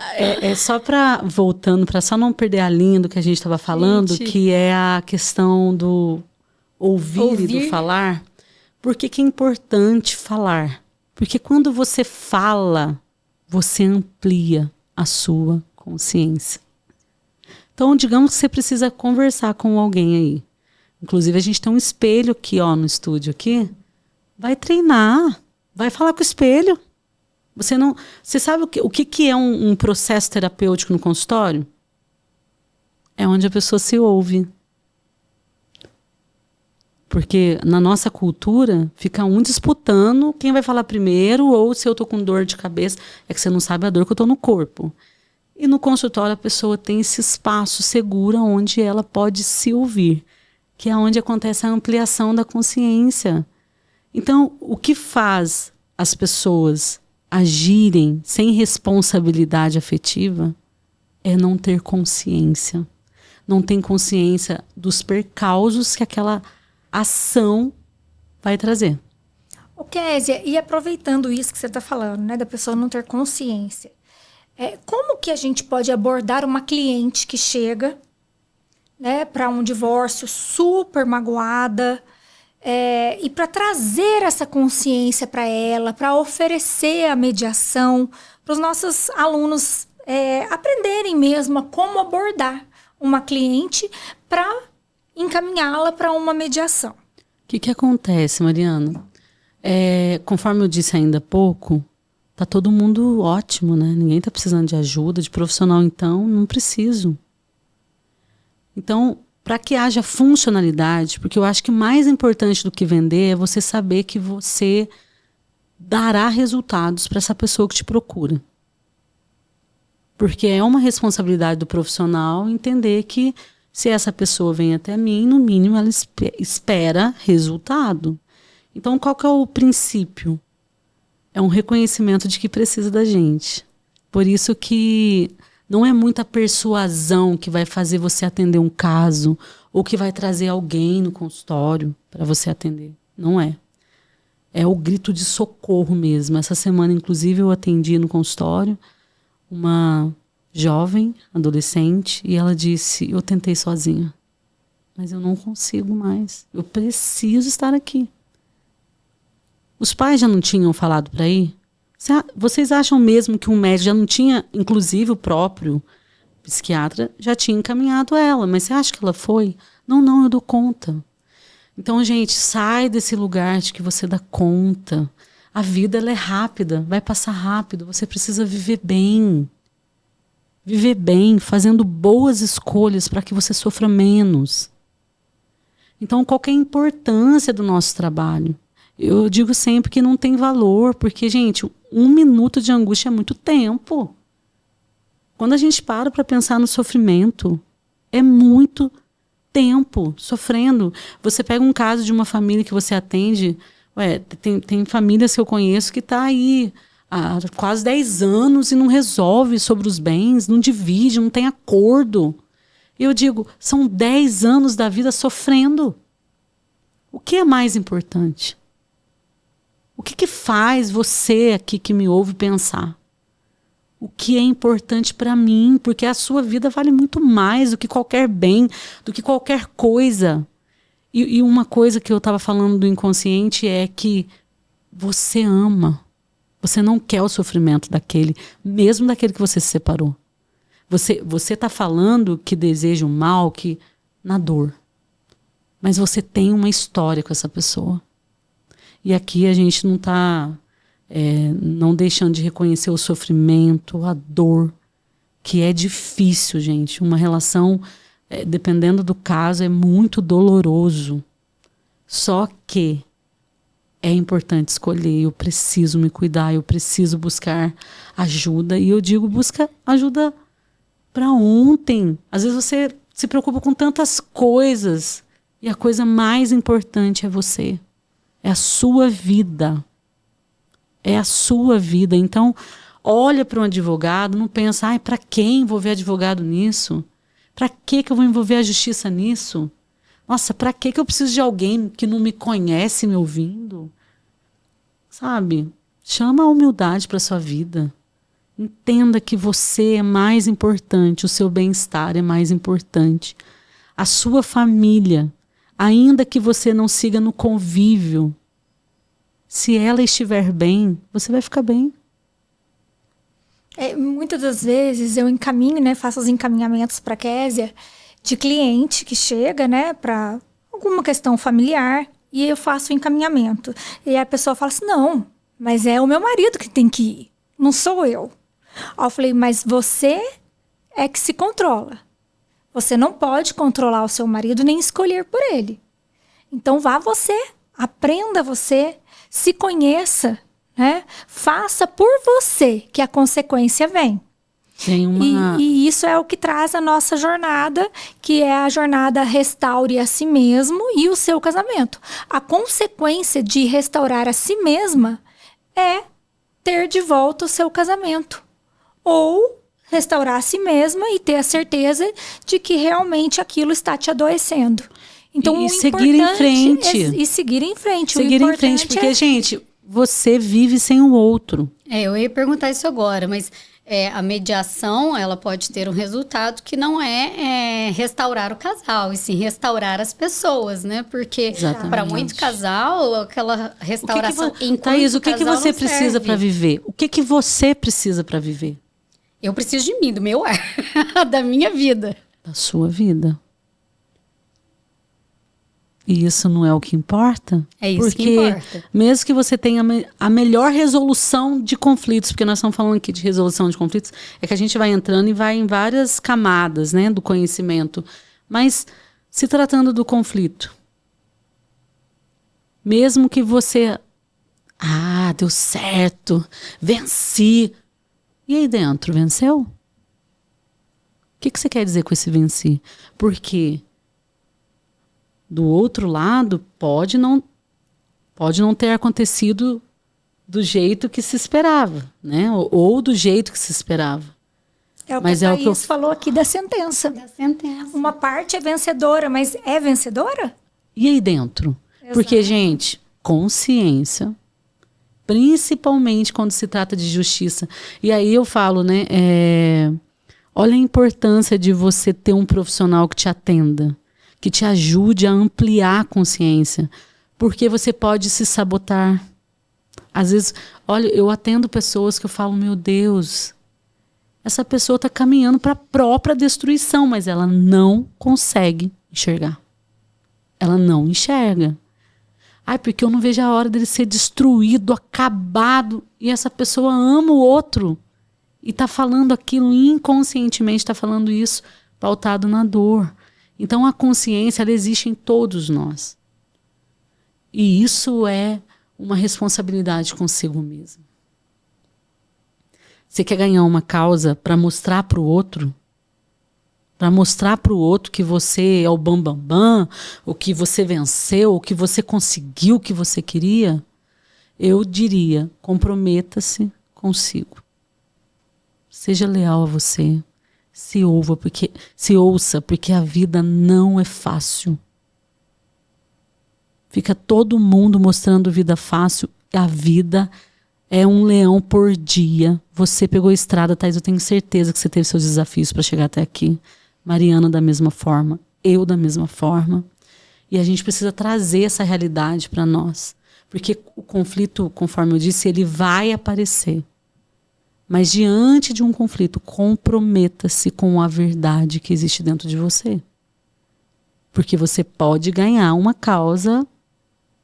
só voltando, para só não perder a linha do que a gente estava falando, que é a questão do ouvir e do falar. Por que é importante falar? Porque quando você fala, você amplia a sua consciência. Então, digamos que você precisa conversar com alguém aí. Inclusive, a gente tem um espelho aqui, ó, no estúdio aqui. Vai treinar, vai falar com o espelho. Você sabe o que é um processo terapêutico no consultório? É onde a pessoa se ouve. Porque na nossa cultura, fica um disputando quem vai falar primeiro, ou se eu tô com dor de cabeça, é que você não sabe a dor que eu tô no corpo. E no consultório a pessoa tem esse espaço seguro onde ela pode se ouvir, que é onde acontece a ampliação da consciência. Então, o que faz as pessoas agirem sem responsabilidade afetiva é não ter consciência. Não tem consciência dos percalços que aquela ação vai trazer. Kézia, e aproveitando isso que você está falando, né, da pessoa não ter consciência, como que a gente pode abordar uma cliente que chega, né, para um divórcio super magoada, e para trazer essa consciência para ela, para oferecer a mediação, para os nossos alunos aprenderem mesmo a como abordar uma cliente para encaminhá-la para uma mediação. O que acontece, Mariana? Conforme eu disse ainda há pouco, tá todo mundo ótimo, né? Ninguém tá precisando de ajuda, de profissional, então não preciso. Então, para que haja funcionalidade, porque eu acho que mais importante do que vender é você saber que você dará resultados para essa pessoa que te procura. Porque é uma responsabilidade do profissional entender que se essa pessoa vem até mim, no mínimo ela espera resultado. Então, qual que é o princípio? É um reconhecimento de que precisa da gente. Por isso que não é muita persuasão que vai fazer você atender um caso ou que vai trazer alguém no consultório para você atender. Não é. É o grito de socorro mesmo. Essa semana, inclusive, eu atendi no consultório uma jovem, adolescente, e ela disse, eu tentei sozinha, mas eu não consigo mais. Eu preciso estar aqui. Os pais já não tinham falado para ir? Vocês acham mesmo que um médico já não tinha, inclusive o próprio psiquiatra, já tinha encaminhado ela, mas você acha que ela foi? Não, eu dou conta. Então, gente, sai desse lugar de que você dá conta. A vida, ela é rápida, vai passar rápido. Você precisa viver bem. Viver bem, fazendo boas escolhas para que você sofra menos. Então, qual que é a importância do nosso trabalho? Eu digo sempre que não tem valor, porque, gente, 1 minuto de angústia é muito tempo. Quando a gente para pensar no sofrimento, é muito tempo sofrendo. Você pega um caso de uma família que você atende, tem famílias que eu conheço que está aí há quase 10 anos e não resolve sobre os bens, não divide, não tem acordo. Eu digo, são 10 anos da vida sofrendo. O que é mais importante? O que faz você aqui que me ouve pensar? O que é importante para mim? Porque a sua vida vale muito mais do que qualquer bem, do que qualquer coisa. E uma coisa que eu estava falando do inconsciente é que você ama. Você não quer o sofrimento daquele, mesmo daquele que você se separou. Você está falando que deseja o mal, que na dor. Mas você tem uma história com essa pessoa. E aqui a gente não está não deixando de reconhecer o sofrimento, a dor, que é difícil, gente. Uma relação, dependendo do caso, é muito doloroso. Só que é importante escolher. Eu preciso me cuidar, eu preciso buscar ajuda. E eu digo, busca ajuda para ontem. Às vezes você se preocupa com tantas coisas e a coisa mais importante é você. É a sua vida. É a sua vida. Então, olha para um advogado, não pensa, para quem envolver advogado nisso? Para que eu vou envolver a justiça nisso? Nossa, para que eu preciso de alguém que não me conhece me ouvindo? Sabe? Chama a humildade para sua vida. Entenda que você é mais importante, o seu bem-estar é mais importante. A sua família, ainda que você não siga no convívio, se ela estiver bem, você vai ficar bem. Muitas das vezes eu encaminho, né, faço os encaminhamentos para a Késia de cliente que chega, né, para alguma questão familiar, e eu faço o encaminhamento. E a pessoa fala assim, não, mas é o meu marido que tem que ir, não sou eu. Aí eu falei, mas você é que se controla. Você não pode controlar o seu marido nem escolher por ele. Então vá você, aprenda você, se conheça, né? Faça por você que a consequência vem. E isso é o que traz a nossa jornada, que é a jornada restaure a si mesmo e o seu casamento. A consequência de restaurar a si mesma é ter de volta o seu casamento. Ou restaurar a si mesma e ter a certeza de que realmente aquilo está te adoecendo. Então, e seguir em frente. E seguir em frente. Seguir em frente, porque, gente, você vive sem o outro. Eu ia perguntar isso agora, mas a mediação, ela pode ter um resultado que não é restaurar o casal, e sim restaurar as pessoas, né? Porque para muito casal, aquela restauração Thaís, o que você precisa para viver? O que você precisa para viver? Eu preciso de mim, do meu ar, da minha vida. Da sua vida. E isso não é o que importa? É isso que importa. Mesmo que você tenha a melhor resolução de conflitos, porque nós estamos falando aqui de resolução de conflitos, é que a gente vai entrando e vai em várias camadas, né, do conhecimento. Mas se tratando do conflito, mesmo que você... deu certo, venci. E aí dentro, venceu? O que você quer dizer com esse venci? Porque... do outro lado, pode não ter acontecido do jeito que se esperava, né? Ou do jeito que se esperava. É o que Mas a é o que Thaís falou aqui da sentença. Da sentença. Uma parte é vencedora, mas é vencedora? E aí dentro? Exato. Porque, gente, consciência, principalmente quando se trata de justiça. E aí eu falo, né? Olha a importância de você ter um profissional que te atenda, que te ajude a ampliar a consciência. Porque você pode se sabotar. Às vezes, olha, eu atendo pessoas que eu falo, meu Deus, essa pessoa está caminhando para a própria destruição, mas ela não consegue enxergar. Ela não enxerga. Ai, porque eu não vejo a hora dele ser destruído, acabado. E essa pessoa ama o outro. E está falando aquilo inconscientemente, está falando isso pautado na dor. Então a consciência, ela existe em todos nós. E isso é uma responsabilidade consigo mesmo. Você quer ganhar uma causa para mostrar para o outro? Para mostrar para o outro que você é o bambambam, o que você venceu, o que você conseguiu, o que você queria? Eu diria, comprometa-se consigo. Seja leal a você. Se ouça, porque a vida não é fácil. Fica todo mundo mostrando vida fácil. A vida é um leão por dia. Você pegou a estrada, Thaís, eu tenho certeza que você teve seus desafios para chegar até aqui. Mariana da mesma forma, eu da mesma forma. E a gente precisa trazer essa realidade para nós. Porque o conflito, conforme eu disse, ele vai aparecer. Mas diante de um conflito, comprometa-se com a verdade que existe dentro de você. Porque você pode ganhar uma causa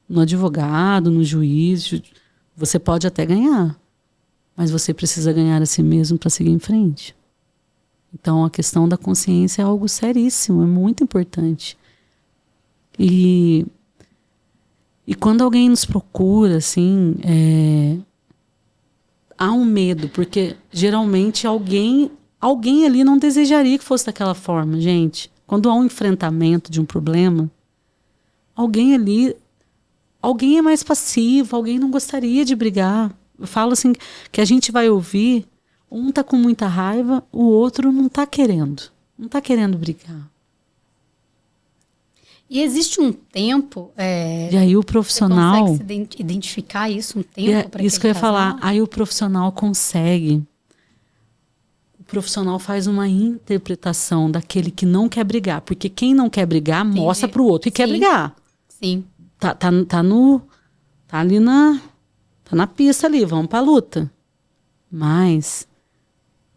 no advogado, no juiz, você pode até ganhar, mas você precisa ganhar a si mesmo para seguir em frente. Então a questão da consciência é algo seríssimo, é muito importante. E quando alguém nos procura, assim, há um medo, porque geralmente alguém ali não desejaria que fosse daquela forma, gente. Quando há um enfrentamento de um problema, alguém é mais passivo, alguém não gostaria de brigar. Eu falo assim, que a gente vai ouvir, um tá com muita raiva, o outro não tá querendo brigar. E existe um tempo... e aí o profissional... Você consegue identificar isso, um tempo para isso que eu ia falar. Aí o profissional consegue. O profissional faz uma interpretação daquele que não quer brigar. Porque quem não quer brigar, Entendi. mostra pro outro e quer brigar. Sim. Tá ali na pista ali, vamos pra luta. Mas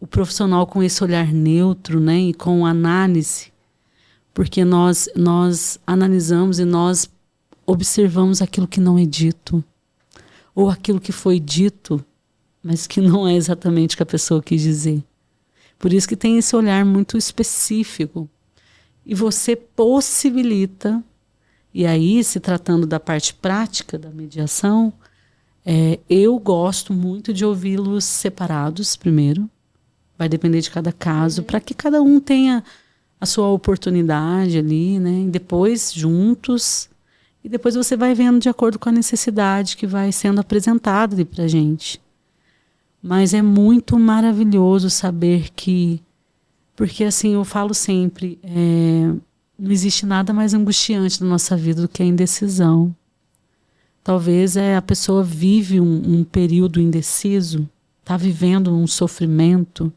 o profissional com esse olhar neutro, né, e com análise, porque nós analisamos e nós observamos aquilo que não é dito, ou aquilo que foi dito, mas que não é exatamente o que a pessoa quis dizer. Por isso que tem esse olhar muito específico. E você possibilita. E aí, se tratando da parte prática da mediação, eu gosto muito de ouvi-los separados primeiro. Vai depender de cada caso, para que cada um tenha a sua oportunidade ali, né? E depois, juntos. E depois você vai vendo de acordo com a necessidade que vai sendo apresentada ali pra gente. Mas é muito maravilhoso saber que... Porque, assim, eu falo sempre... não existe nada mais angustiante na nossa vida do que a indecisão. Talvez a pessoa vive um período indeciso, está vivendo um sofrimento.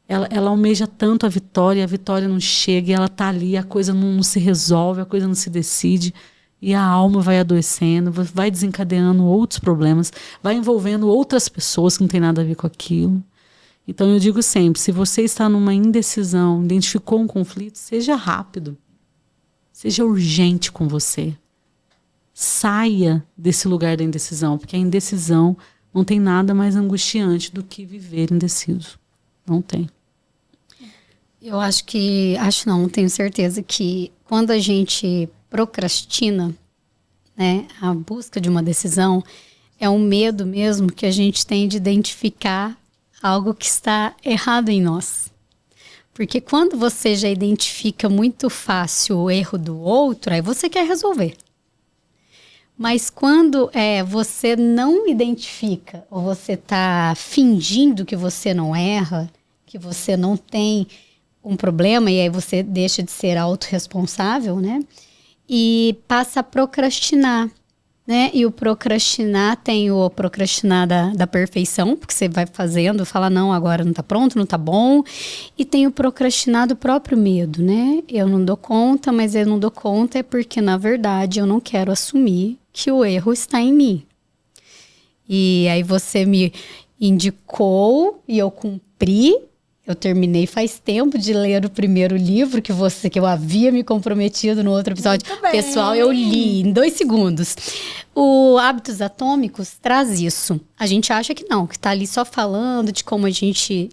Ela almeja tanto a vitória não chega, e ela está ali, a coisa não se resolve, a coisa não se decide, e a alma vai adoecendo, vai desencadeando outros problemas, vai envolvendo outras pessoas que não tem nada a ver com aquilo. Então eu digo sempre, se você está numa indecisão, identificou um conflito, seja rápido, seja urgente com você. Saia desse lugar da indecisão, porque a indecisão não tem nada mais angustiante do que viver indeciso. Não tem. Eu não tenho certeza que quando a gente procrastina, né, a busca de uma decisão, é um medo mesmo que a gente tem de identificar algo que está errado em nós. Porque quando você já identifica muito fácil o erro do outro, aí você quer resolver. Mas quando você não identifica, ou você está fingindo que você não erra, que você não tem um problema, e aí você deixa de ser autorresponsável, né? E passa a procrastinar, né? E o procrastinar tem o procrastinar da perfeição, porque você vai fazendo, fala, não, agora não tá pronto, não tá bom. E tem o procrastinar do próprio medo, né? Eu não dou conta, mas eu não dou conta é porque, na verdade, eu não quero assumir que o erro está em mim. E aí você me indicou e eu cumpri. Eu terminei faz tempo de ler o primeiro livro que eu havia me comprometido no outro episódio. Pessoal, eu li em 2 segundos. O Hábitos Atômicos traz isso. A gente acha que não, que tá ali só falando de como a gente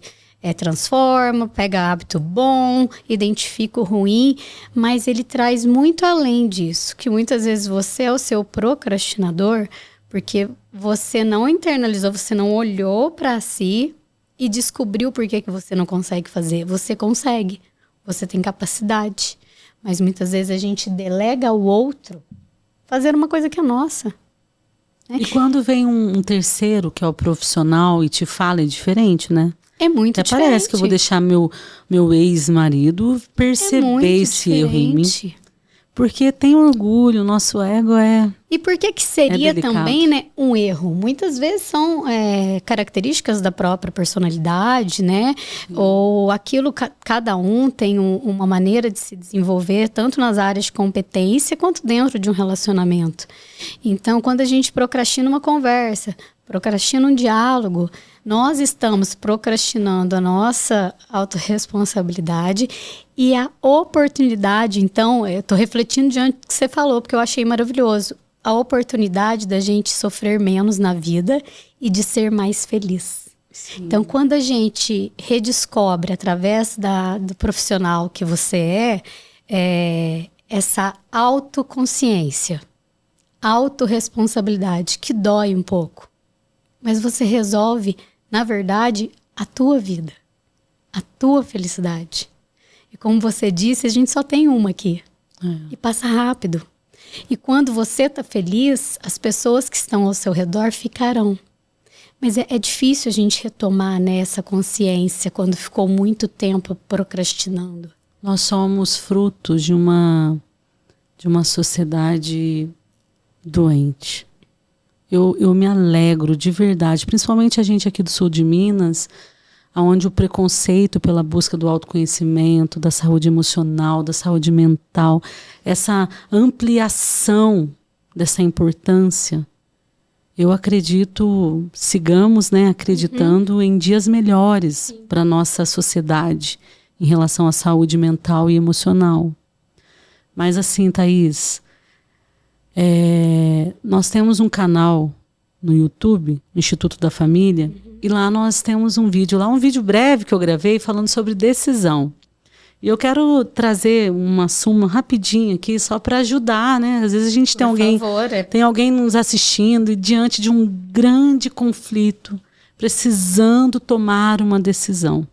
transforma, pega hábito bom, identifica o ruim, mas ele traz muito além disso, que muitas vezes você é o seu procrastinador porque você não internalizou, você não olhou para si e descobriu por que você não consegue fazer. Você consegue, você tem capacidade. Mas muitas vezes a gente delega ao outro fazer uma coisa que é nossa. Né? E quando vem um terceiro, que é o profissional, e te fala, é diferente, né? É muito Até diferente. parece que eu vou deixar meu ex-marido perceber esse erro em mim. Porque tem orgulho, nosso ego é... E por que seria também, né, um erro? Muitas vezes são características da própria personalidade, né? Ou aquilo, cada um tem uma maneira de se desenvolver, tanto nas áreas de competência quanto dentro de um relacionamento. Então, quando a gente procrastina uma conversa, procrastina um diálogo, nós estamos procrastinando a nossa autorresponsabilidade e a oportunidade. Então, eu estou refletindo diante do que você falou, porque eu achei maravilhoso. A oportunidade da gente sofrer menos na vida e de ser mais feliz. Sim. Então, quando a gente redescobre através do profissional que você essa autoconsciência, autorresponsabilidade, que dói um pouco, mas você resolve, na verdade, a tua vida, a tua felicidade. E como você disse, a gente só tem uma aqui. E passa rápido. E quando você está feliz, as pessoas que estão ao seu redor ficarão. Mas é difícil a gente retomar, né, essa consciência quando ficou muito tempo procrastinando. Nós somos frutos de uma sociedade doente. Eu me alegro de verdade, principalmente a gente aqui do sul de Minas, onde o preconceito pela busca do autoconhecimento, da saúde emocional, da saúde mental, essa ampliação dessa importância, eu acredito, sigamos, né, acreditando em dias melhores para a nossa sociedade em relação à saúde mental e emocional. Mas assim, Thaís, nós temos um canal no YouTube, Instituto da Família, e lá nós temos um vídeo breve que eu gravei falando sobre decisão. E eu quero trazer uma súmula rapidinho aqui só para ajudar, né? Às vezes a gente tem alguém nos assistindo e diante de um grande conflito, precisando tomar uma decisão.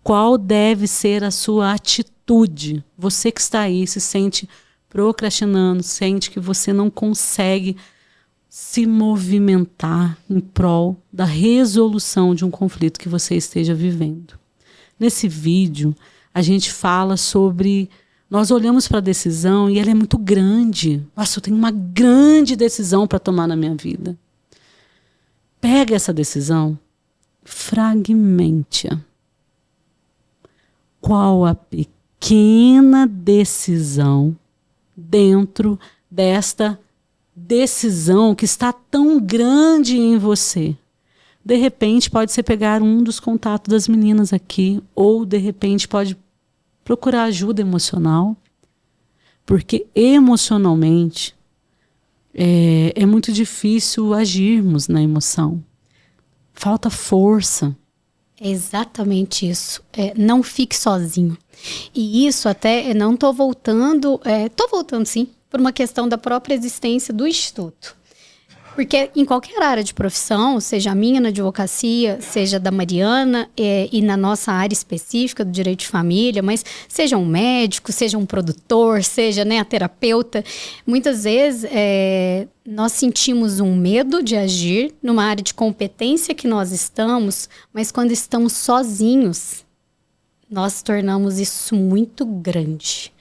Qual deve ser a sua atitude? Você que está aí, se sente procrastinando, sente que você não consegue se movimentar em prol da resolução de um conflito que você esteja vivendo. Nesse vídeo, a gente fala sobre... Nós olhamos para a decisão e ela é muito grande. Nossa, eu tenho uma grande decisão para tomar na minha vida. Pega essa decisão, fragmente-a. Qual a pequena decisão dentro desta decisão que está tão grande em você? De repente pode ser pegar um dos contatos das meninas aqui, ou de repente pode procurar ajuda emocional, porque emocionalmente é muito difícil agirmos na emoção. Falta força. É exatamente isso. Não fique sozinho. E isso até, não estou voltando... Estou voltando sim, por uma questão da própria existência do Instituto. Porque em qualquer área de profissão, seja a minha na advocacia, seja da Mariana e na nossa área específica do direito de família, mas seja um médico, seja um produtor, seja, né, a terapeuta, muitas vezes nós sentimos um medo de agir numa área de competência que nós estamos, mas quando estamos sozinhos, nós tornamos isso muito grande.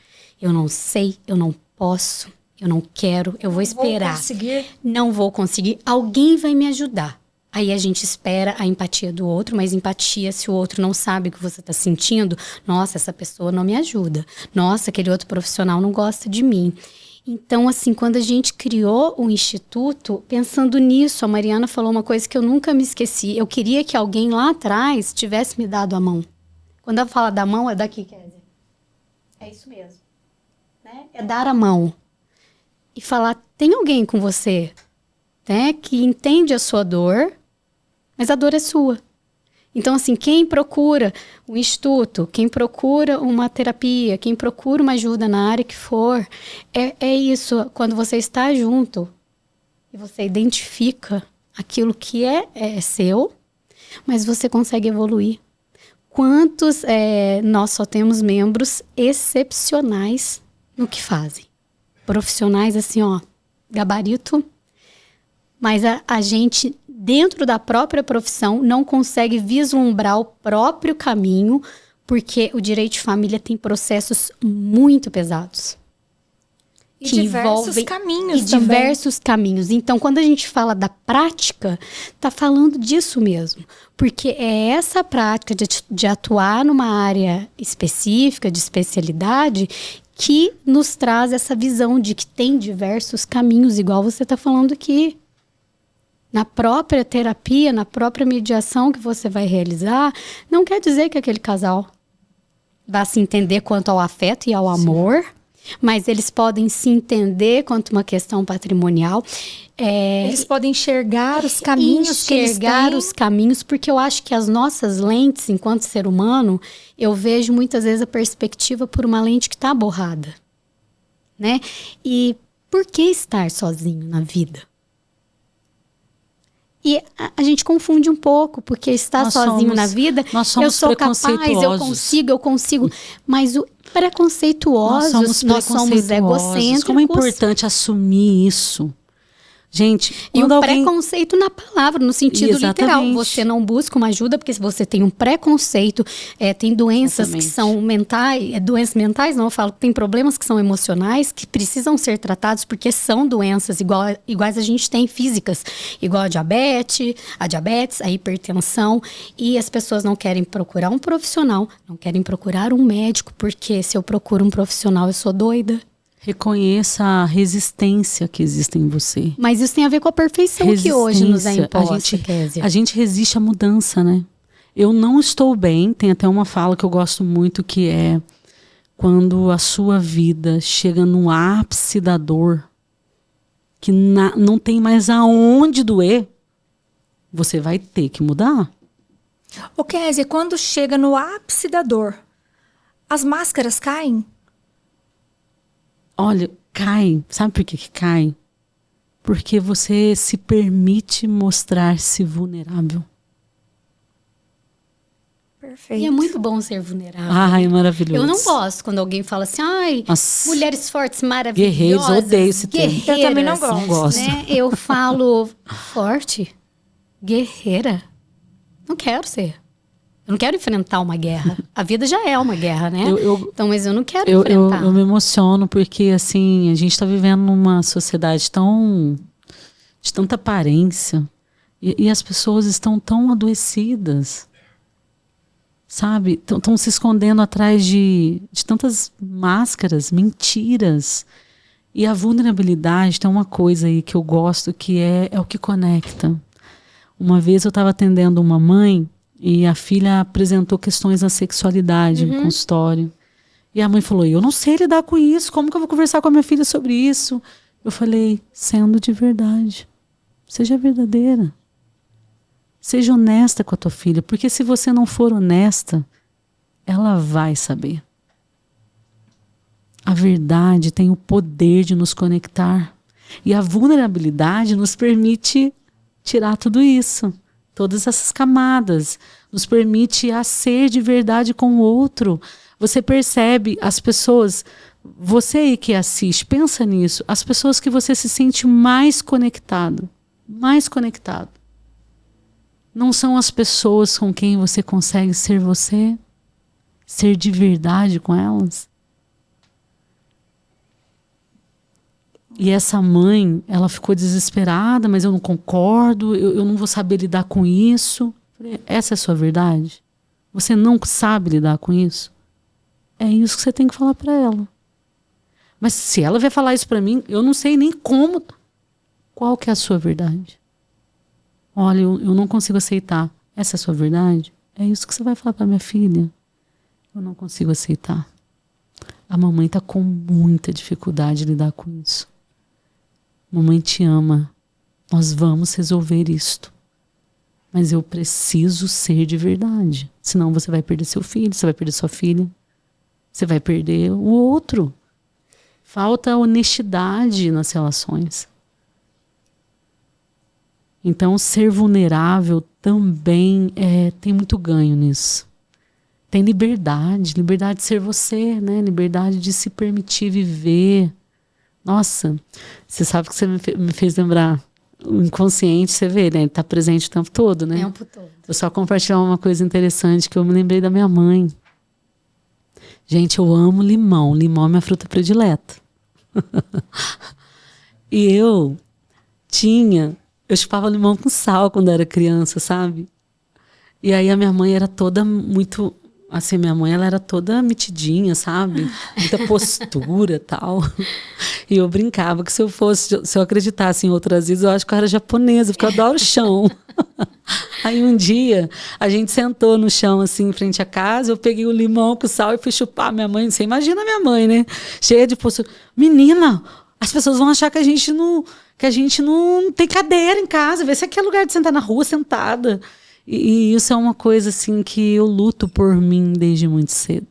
Eu não sei, eu não posso. Eu não quero, eu vou esperar. Não vou conseguir. Alguém vai me ajudar. Aí a gente espera a empatia do outro, mas empatia, se o outro não sabe o que você está sentindo, nossa, essa pessoa não me ajuda. Nossa, aquele outro profissional não gosta de mim. Então, assim, quando a gente criou o Instituto, pensando nisso, a Mariana falou uma coisa que eu nunca me esqueci. Eu queria que alguém lá atrás tivesse me dado a mão. Quando ela fala da mão, é daqui, Kézia. É isso mesmo. Né? É dar a mão. E falar, tem alguém com você, né, que entende a sua dor, mas a dor é sua. Então, assim, quem procura o instituto, quem procura uma terapia, quem procura uma ajuda na área que for, é isso, quando você está junto e você identifica aquilo que é seu, mas você consegue evoluir. Quantos nós só temos membros excepcionais no que fazem? Profissionais assim, ó, gabarito, mas a gente, dentro da própria profissão, não consegue vislumbrar o próprio caminho, porque o direito de família tem processos muito pesados. E diversos caminhos também. Diversos caminhos. Então, quando a gente fala da prática, tá falando disso mesmo. Porque é essa prática de atuar numa área específica, de especialidade, que nos traz essa visão de que tem diversos caminhos, igual você está falando aqui. Na própria terapia, na própria mediação que você vai realizar, não quer dizer que aquele casal vai se entender quanto ao afeto e ao amor, mas eles podem se entender quanto uma questão patrimonial. Eles podem enxergar os caminhos que eles têm. Enxergar os caminhos, porque eu acho que as nossas lentes, enquanto ser humano, eu vejo muitas vezes a perspectiva por uma lente que está borrada, né? E por que estar sozinho na vida? E a gente confunde um pouco, porque estar sozinho na vida, eu sou capaz, eu consigo, mas o preconceituosos, nós somos egocêntricos. Como é importante assumir isso. Gente, e o preconceito na palavra, no sentido literal. Você não busca uma ajuda porque você tem um preconceito, tem doenças que são mentais, doenças mentais, não, eu falo que tem problemas que são emocionais, que precisam ser tratados porque são doenças iguais a gente tem físicas, igual a diabetes, a hipertensão, e as pessoas não querem procurar um profissional, não querem procurar um médico, porque se eu procuro um profissional, eu sou doida. Reconheça a resistência que existe em você. Mas isso tem a ver com a perfeição que hoje nos é imposta, Kézia. A gente resiste à mudança, né? Eu não estou bem, tem até uma fala que eu gosto muito, que é quando a sua vida chega no ápice da dor, que não tem mais aonde doer, você vai ter que mudar. Ô Kézia, quando chega no ápice da dor, as máscaras caem? Olha, cai. Sabe por que cai? Porque você se permite mostrar-se vulnerável. Perfeito. E é muito bom ser vulnerável. Ai, é maravilhoso. Eu não gosto quando alguém fala assim, ai, nossa, mulheres fortes, maravilhosas. Guerreiros, odeio esse termo. Eu também não gosto. Não gosto. Né? Eu falo, forte, guerreira. Não quero ser. Eu não quero enfrentar uma guerra. A vida já é uma guerra, né? Então, mas eu não quero enfrentar. Eu me emociono porque, assim, a gente está vivendo numa sociedade de tanta aparência. E as pessoas estão tão adoecidas. Sabe? Estão se escondendo atrás de tantas máscaras, mentiras. E a vulnerabilidade tem uma coisa aí que eu gosto, que é o que conecta. Uma vez eu estava atendendo uma mãe e a filha apresentou questões da sexualidade no consultório. E a mãe falou, eu não sei lidar com isso, como que eu vou conversar com a minha filha sobre isso? Eu falei, sendo de verdade. Seja verdadeira. Seja honesta com a tua filha, porque se você não for honesta, ela vai saber. A verdade tem o poder de nos conectar. E a vulnerabilidade nos permite tirar tudo isso, todas essas camadas, nos permite a ser de verdade com o outro. Você percebe as pessoas, você aí que assiste, pensa nisso, as pessoas que você se sente mais conectado, não são as pessoas com quem você consegue ser você, ser de verdade com elas? E essa mãe, ela ficou desesperada, mas eu não concordo, eu não vou saber lidar com isso. Essa é a sua verdade? Você não sabe lidar com isso? É isso que você tem que falar para ela. Mas se ela vai falar isso para mim, eu não sei nem como. Qual que é a sua verdade? Olha, eu não consigo aceitar. Essa é a sua verdade? É isso que você vai falar para minha filha? Eu não consigo aceitar. A mamãe está com muita dificuldade de lidar com isso. Mamãe te ama. Nós vamos resolver isto. Mas eu preciso ser de verdade. Senão você vai perder seu filho, você vai perder sua filha. Você vai perder o outro. Falta honestidade nas relações. Então, ser vulnerável também tem muito ganho nisso. Tem liberdade de ser você, né? Liberdade de se permitir viver. Nossa, você sabe que você me fez lembrar. O inconsciente, você vê, né? Ele tá presente o tempo todo, né? O tempo todo. Eu só compartilhar uma coisa interessante que eu me lembrei da minha mãe. Gente, eu amo limão. Limão é minha fruta predileta. E eu chupava limão com sal quando eu era criança, sabe? E aí a minha mãe era toda muito... Assim, minha mãe, ela era toda metidinha, sabe? Muita postura e tal. E eu brincava que se eu acreditasse em outras vidas, eu acho que eu era japonesa, porque eu adoro chão. Aí um dia, a gente sentou no chão, assim, em frente à casa, eu peguei o limão com sal e fui chupar minha mãe. Você imagina a minha mãe, né? Cheia de postura. Menina, as pessoas vão achar que a gente não tem cadeira em casa. Vê se aqui é lugar de sentar na rua, sentada. E isso é uma coisa assim que eu luto por mim desde muito cedo.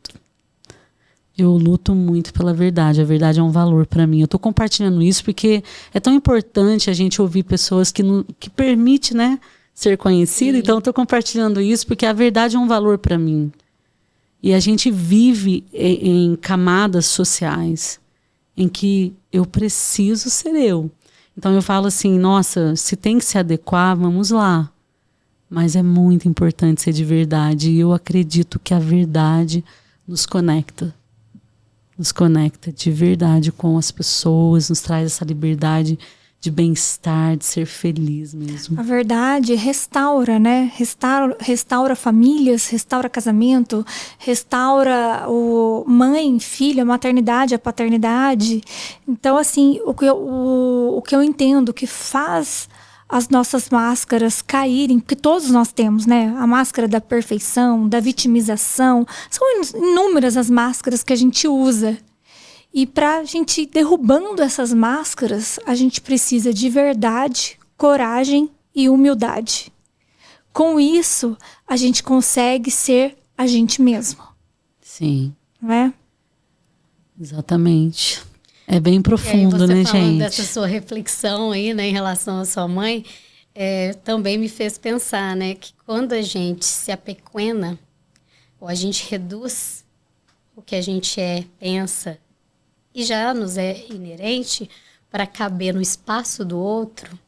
Eu luto muito pela verdade. A verdade é um valor para mim. Eu estou compartilhando isso porque é tão importante a gente ouvir pessoas que permitem, né, ser conhecida. Então eu estou compartilhando isso porque a verdade é um valor para mim. E a gente vive em camadas sociais em que eu preciso ser eu. Então eu falo assim, nossa, se tem que se adequar, vamos lá. Mas é muito importante ser de verdade. E eu acredito que a verdade nos conecta. Nos conecta de verdade com as pessoas, nos traz essa liberdade de bem-estar, de ser feliz mesmo. A verdade restaura, né? Restaura famílias, restaura casamento, restaura mãe, filha, a maternidade, a paternidade. Então, assim, o que eu entendo que faz as nossas máscaras caírem, porque todos nós temos, né? A máscara da perfeição, da vitimização. São inúmeras as máscaras que a gente usa. E para a gente ir derrubando essas máscaras, a gente precisa de verdade, coragem e humildade. Com isso, a gente consegue ser a gente mesmo. Sim. Não é? Exatamente. É bem profundo, né, gente? Dessa sua reflexão aí, né, em relação à sua mãe, também me fez pensar, né, que quando a gente se apequena, ou a gente reduz o que a gente pensa, e já nos é inerente para caber no espaço do outro,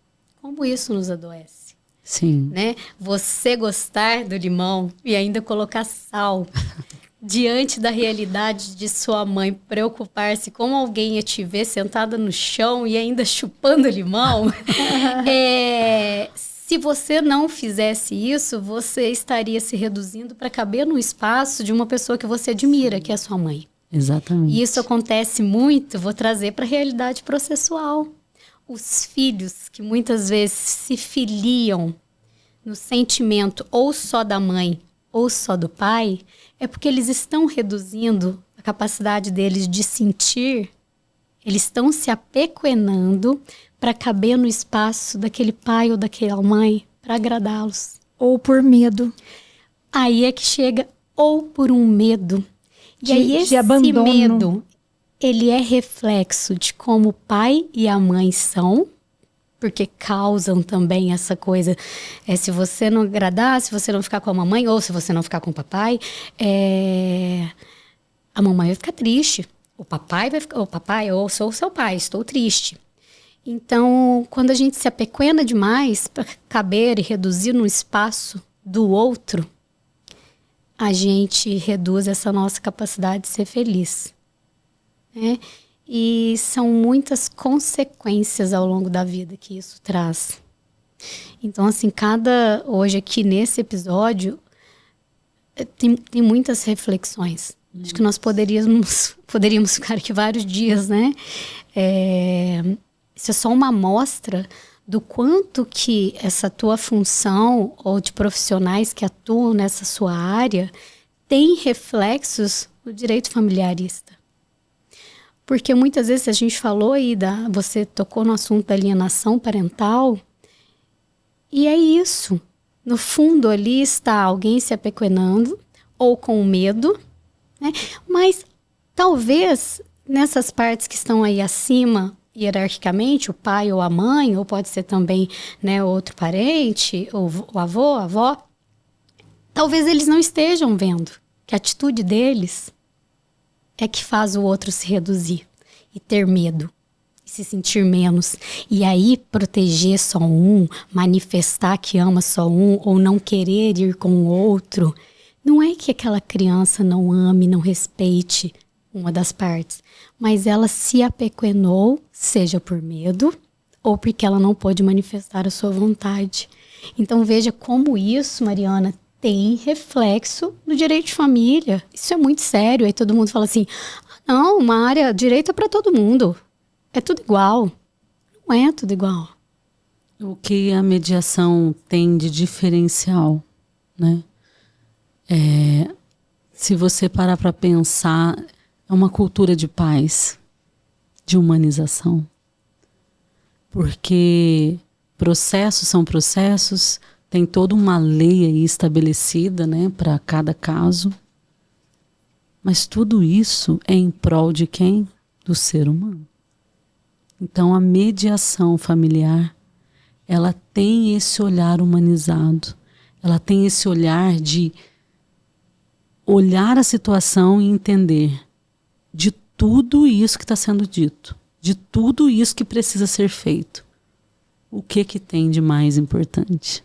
como isso nos adoece. Sim. Né? Você gostar do limão e ainda colocar sal diante da realidade de sua mãe, preocupar-se como alguém ia te ver sentada no chão e ainda chupando limão. Se você não fizesse isso, você estaria se reduzindo para caber no espaço de uma pessoa que você admira, que é a sua mãe. Exatamente. E isso acontece muito, vou trazer para a realidade processual. Os filhos que muitas vezes se filiam no sentimento ou só da mãe ou só do pai, é porque eles estão reduzindo a capacidade deles de sentir, eles estão se apequenando para caber no espaço daquele pai ou daquela mãe para agradá-los. Ou por medo. Aí é que chega, ou por um medo. E aí esse abandono. medo, ele é reflexo de como o pai e a mãe são, porque causam também essa coisa, se você não agradar, se você não ficar com a mamãe, ou se você não ficar com o papai, a mamãe vai ficar triste, o papai vai ficar, o papai, ou sou seu pai, estou triste. Então, quando a gente se apequena demais para caber e reduzir no espaço do outro, a gente reduz essa nossa capacidade de ser feliz, né? E são muitas consequências ao longo da vida que isso traz. Então, assim, hoje aqui nesse episódio, tem muitas reflexões. Acho que nós poderíamos ficar aqui vários dias, né? Isso é só uma amostra do quanto que essa tua função ou de profissionais que atuam nessa sua área tem reflexos no direito familiarista. Porque muitas vezes a gente falou aí, você tocou no assunto da alienação parental, e é isso. No fundo ali está alguém se apequenando ou com medo, né? Mas talvez nessas partes que estão aí acima, hierarquicamente, o pai ou a mãe, ou pode ser também, né, outro parente, ou o avô, a avó, talvez eles não estejam vendo que a atitude deles é que faz o outro se reduzir e ter medo e se sentir menos. E aí proteger só um, manifestar que ama só um ou não querer ir com o outro. Não é que aquela criança não ame, não respeite uma das partes, mas ela se apequenou, seja por medo ou porque ela não pôde manifestar a sua vontade. Então veja como isso, Mariana, tem reflexo no direito de família. Isso é muito sério. Aí todo mundo fala assim, não, uma área direito é para todo mundo. É tudo igual. Não é tudo igual. O que a mediação tem de diferencial, né? Se você parar para pensar, é uma cultura de paz, de humanização. Porque processos são processos, tem toda uma lei aí estabelecida, né, para cada caso. Mas tudo isso é em prol de quem? Do ser humano. Então a mediação familiar, ela tem esse olhar humanizado. Ela tem esse olhar de olhar a situação e entender de tudo isso que está sendo dito, de tudo isso que precisa ser feito. O que tem de mais importante?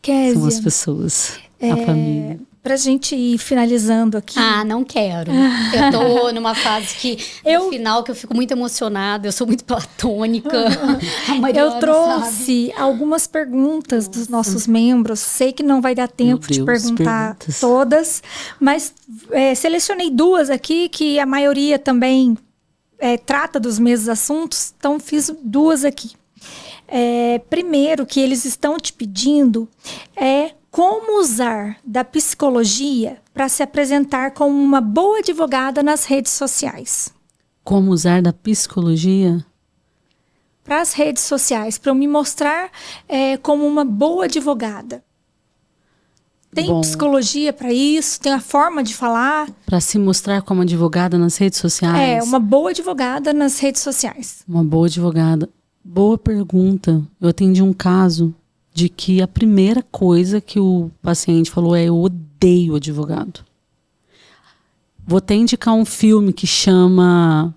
Kézia, são as pessoas, a família. Pra gente ir finalizando aqui. Ah, não quero. Eu tô numa fase no final que eu fico muito emocionada, eu sou muito platônica. Eu trouxe algumas perguntas dos nossos membros. Sei que não vai dar tempo de perguntar todas, mas selecionei duas aqui que a maioria também trata dos mesmos assuntos, então fiz duas aqui. Primeiro, que eles estão te pedindo como usar da psicologia para se apresentar como uma boa advogada nas redes sociais. Como usar da psicologia? Para as redes sociais, para eu me mostrar como uma boa advogada. Tem psicologia para isso? Tem a forma de falar? Para se mostrar como advogada nas redes sociais? Uma boa advogada nas redes sociais. Uma boa advogada. Boa pergunta. Eu atendi um caso de que a primeira coisa que o paciente falou eu odeio advogado. Vou até indicar um filme que chama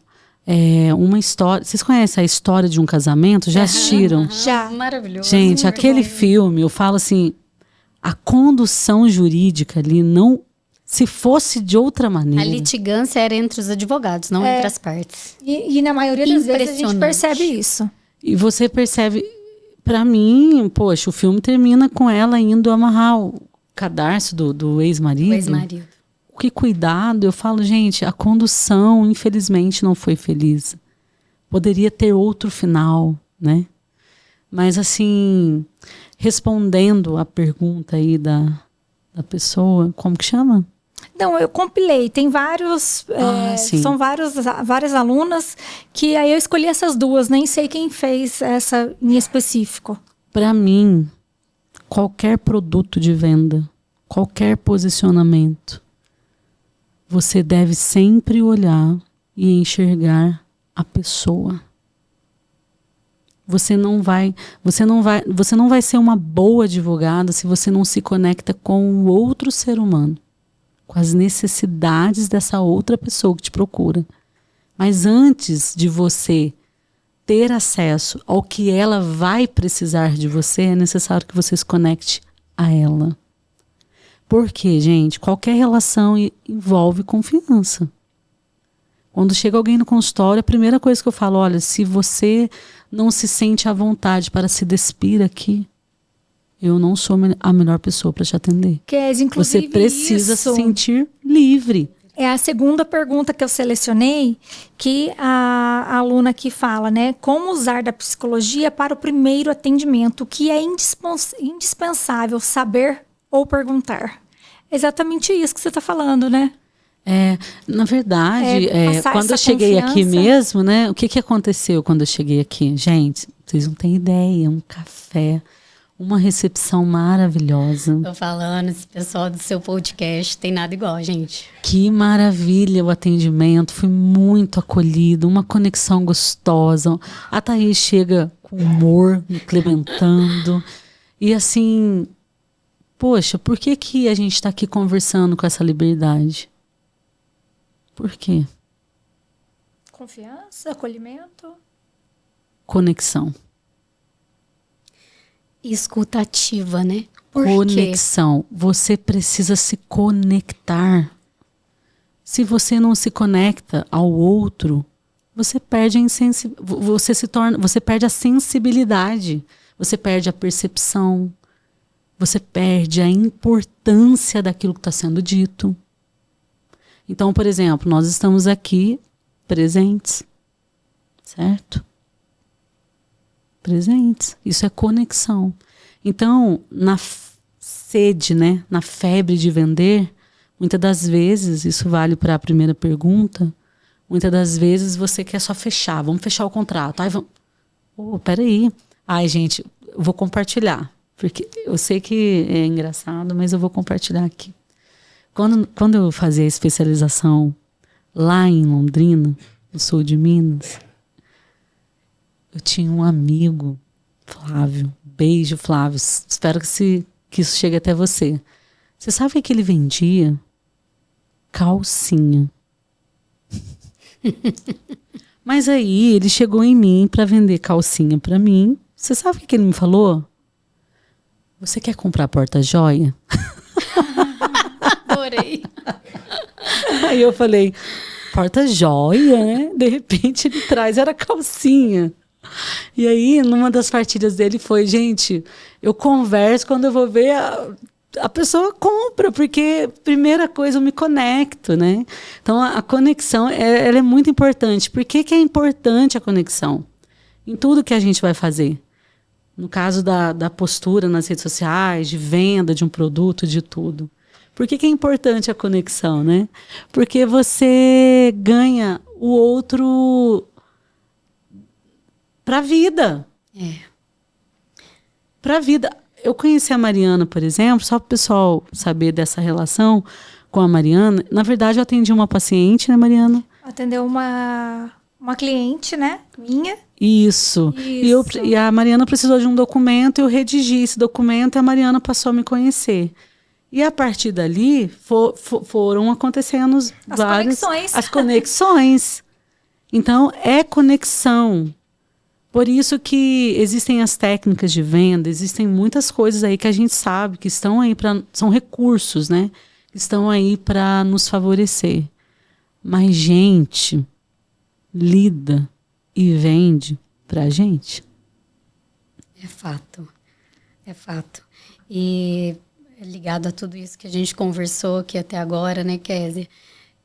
uma história... Vocês conhecem a História de um Casamento? Já assistiram? Já. Maravilhoso. Gente, aquele filme, eu falo assim, a condução jurídica ali não... Se fosse de outra maneira... A litigância era entre os advogados, não entre as partes. E na maioria das vezes a gente percebe isso. E você percebe... Pra mim, poxa, o filme termina com ela indo amarrar o cadarço do ex-marido. O ex-marido. Que cuidado. Eu falo, gente, a condução, infelizmente, não foi feliz. Poderia ter outro final, né? Mas, assim, respondendo a pergunta aí da pessoa, como que chama? Não, eu compilei. Tem vários... são várias alunas que aí eu escolhi essas duas. Nem sei quem fez essa em específico. Para mim, qualquer produto de venda, qualquer posicionamento, você deve sempre olhar e enxergar a pessoa. Você não vai ser uma boa advogada se você não se conecta com o outro ser humano, com as necessidades dessa outra pessoa que te procura. Mas antes de você ter acesso ao que ela vai precisar de você, é necessário que você se conecte a ela. Porque, gente, qualquer relação envolve confiança. Quando chega alguém no consultório, a primeira coisa que eu falo, olha, se você não se sente à vontade para se despir aqui, eu não sou a melhor pessoa para te atender. Inclusive, você precisa se sentir livre. É a segunda pergunta que eu selecionei, que a aluna aqui fala, né? Como usar da psicologia para o primeiro atendimento, o que é indispensável saber ou perguntar. É exatamente isso que você está falando, né? Na verdade, quando eu cheguei aqui mesmo, né? O que aconteceu quando eu cheguei aqui? Gente, vocês não têm ideia, um café, uma recepção maravilhosa. Tô falando, esse pessoal do seu podcast tem nada igual, gente. Que maravilha o atendimento, fui muito acolhida, uma conexão gostosa. A Thaís chega com humor, implementando. E assim, poxa, por que a gente está aqui conversando com essa liberdade? Por quê? Confiança, acolhimento. Conexão. Escutativa, né? Por Conexão. quê? Você precisa se conectar. Se você não se conecta ao outro, você perde você perde a sensibilidade, você perde a percepção, você perde a importância daquilo que está sendo dito. Então, por exemplo, nós estamos aqui presentes, certo? Presentes. Isso é conexão. Então, na sede, né, na febre de vender, muitas das vezes, isso vale para a primeira pergunta, muitas das vezes você quer só fechar, vamos fechar o contrato. Ai, vamos... peraí. Ai, gente, eu vou compartilhar, porque eu sei que é engraçado, mas eu vou compartilhar aqui. Quando eu fazia a especialização lá em Londrina, no sul de Minas, eu tinha um amigo, Flávio. Beijo, Flávio. Espero que isso chegue até você. Você sabe que ele vendia? Calcinha. Mas aí ele chegou em mim para vender calcinha para mim. Você sabe o que ele me falou? Você quer comprar porta-joia? Adorei. Aí eu falei, porta-joia, né? De repente ele traz, era calcinha. E aí, numa das partilhas dele foi, gente, eu converso, quando eu vou ver, a pessoa compra, porque primeira coisa eu me conecto, né? Então a conexão, ela é muito importante. Por que é importante a conexão? Em tudo que a gente vai fazer. No caso da postura nas redes sociais, de venda de um produto, de tudo. Por que é importante a conexão, né? Porque você ganha o outro para a vida. Para a vida. Eu conheci a Mariana, por exemplo, só para o pessoal saber dessa relação com a Mariana. Na verdade, eu atendi uma paciente, né, Mariana? Atendeu uma cliente, né? Minha. Isso. E a Mariana precisou de um documento, eu redigi esse documento e a Mariana passou a me conhecer. E a partir dali foram acontecendo as conexões. Então, é conexão. Por isso que existem as técnicas de venda, existem muitas coisas aí que a gente sabe que estão aí são recursos, né? Que estão aí para nos favorecer. Mas gente lida e vende pra gente. É fato. É fato. E ligado a tudo isso que a gente conversou aqui até agora, né, Kézia?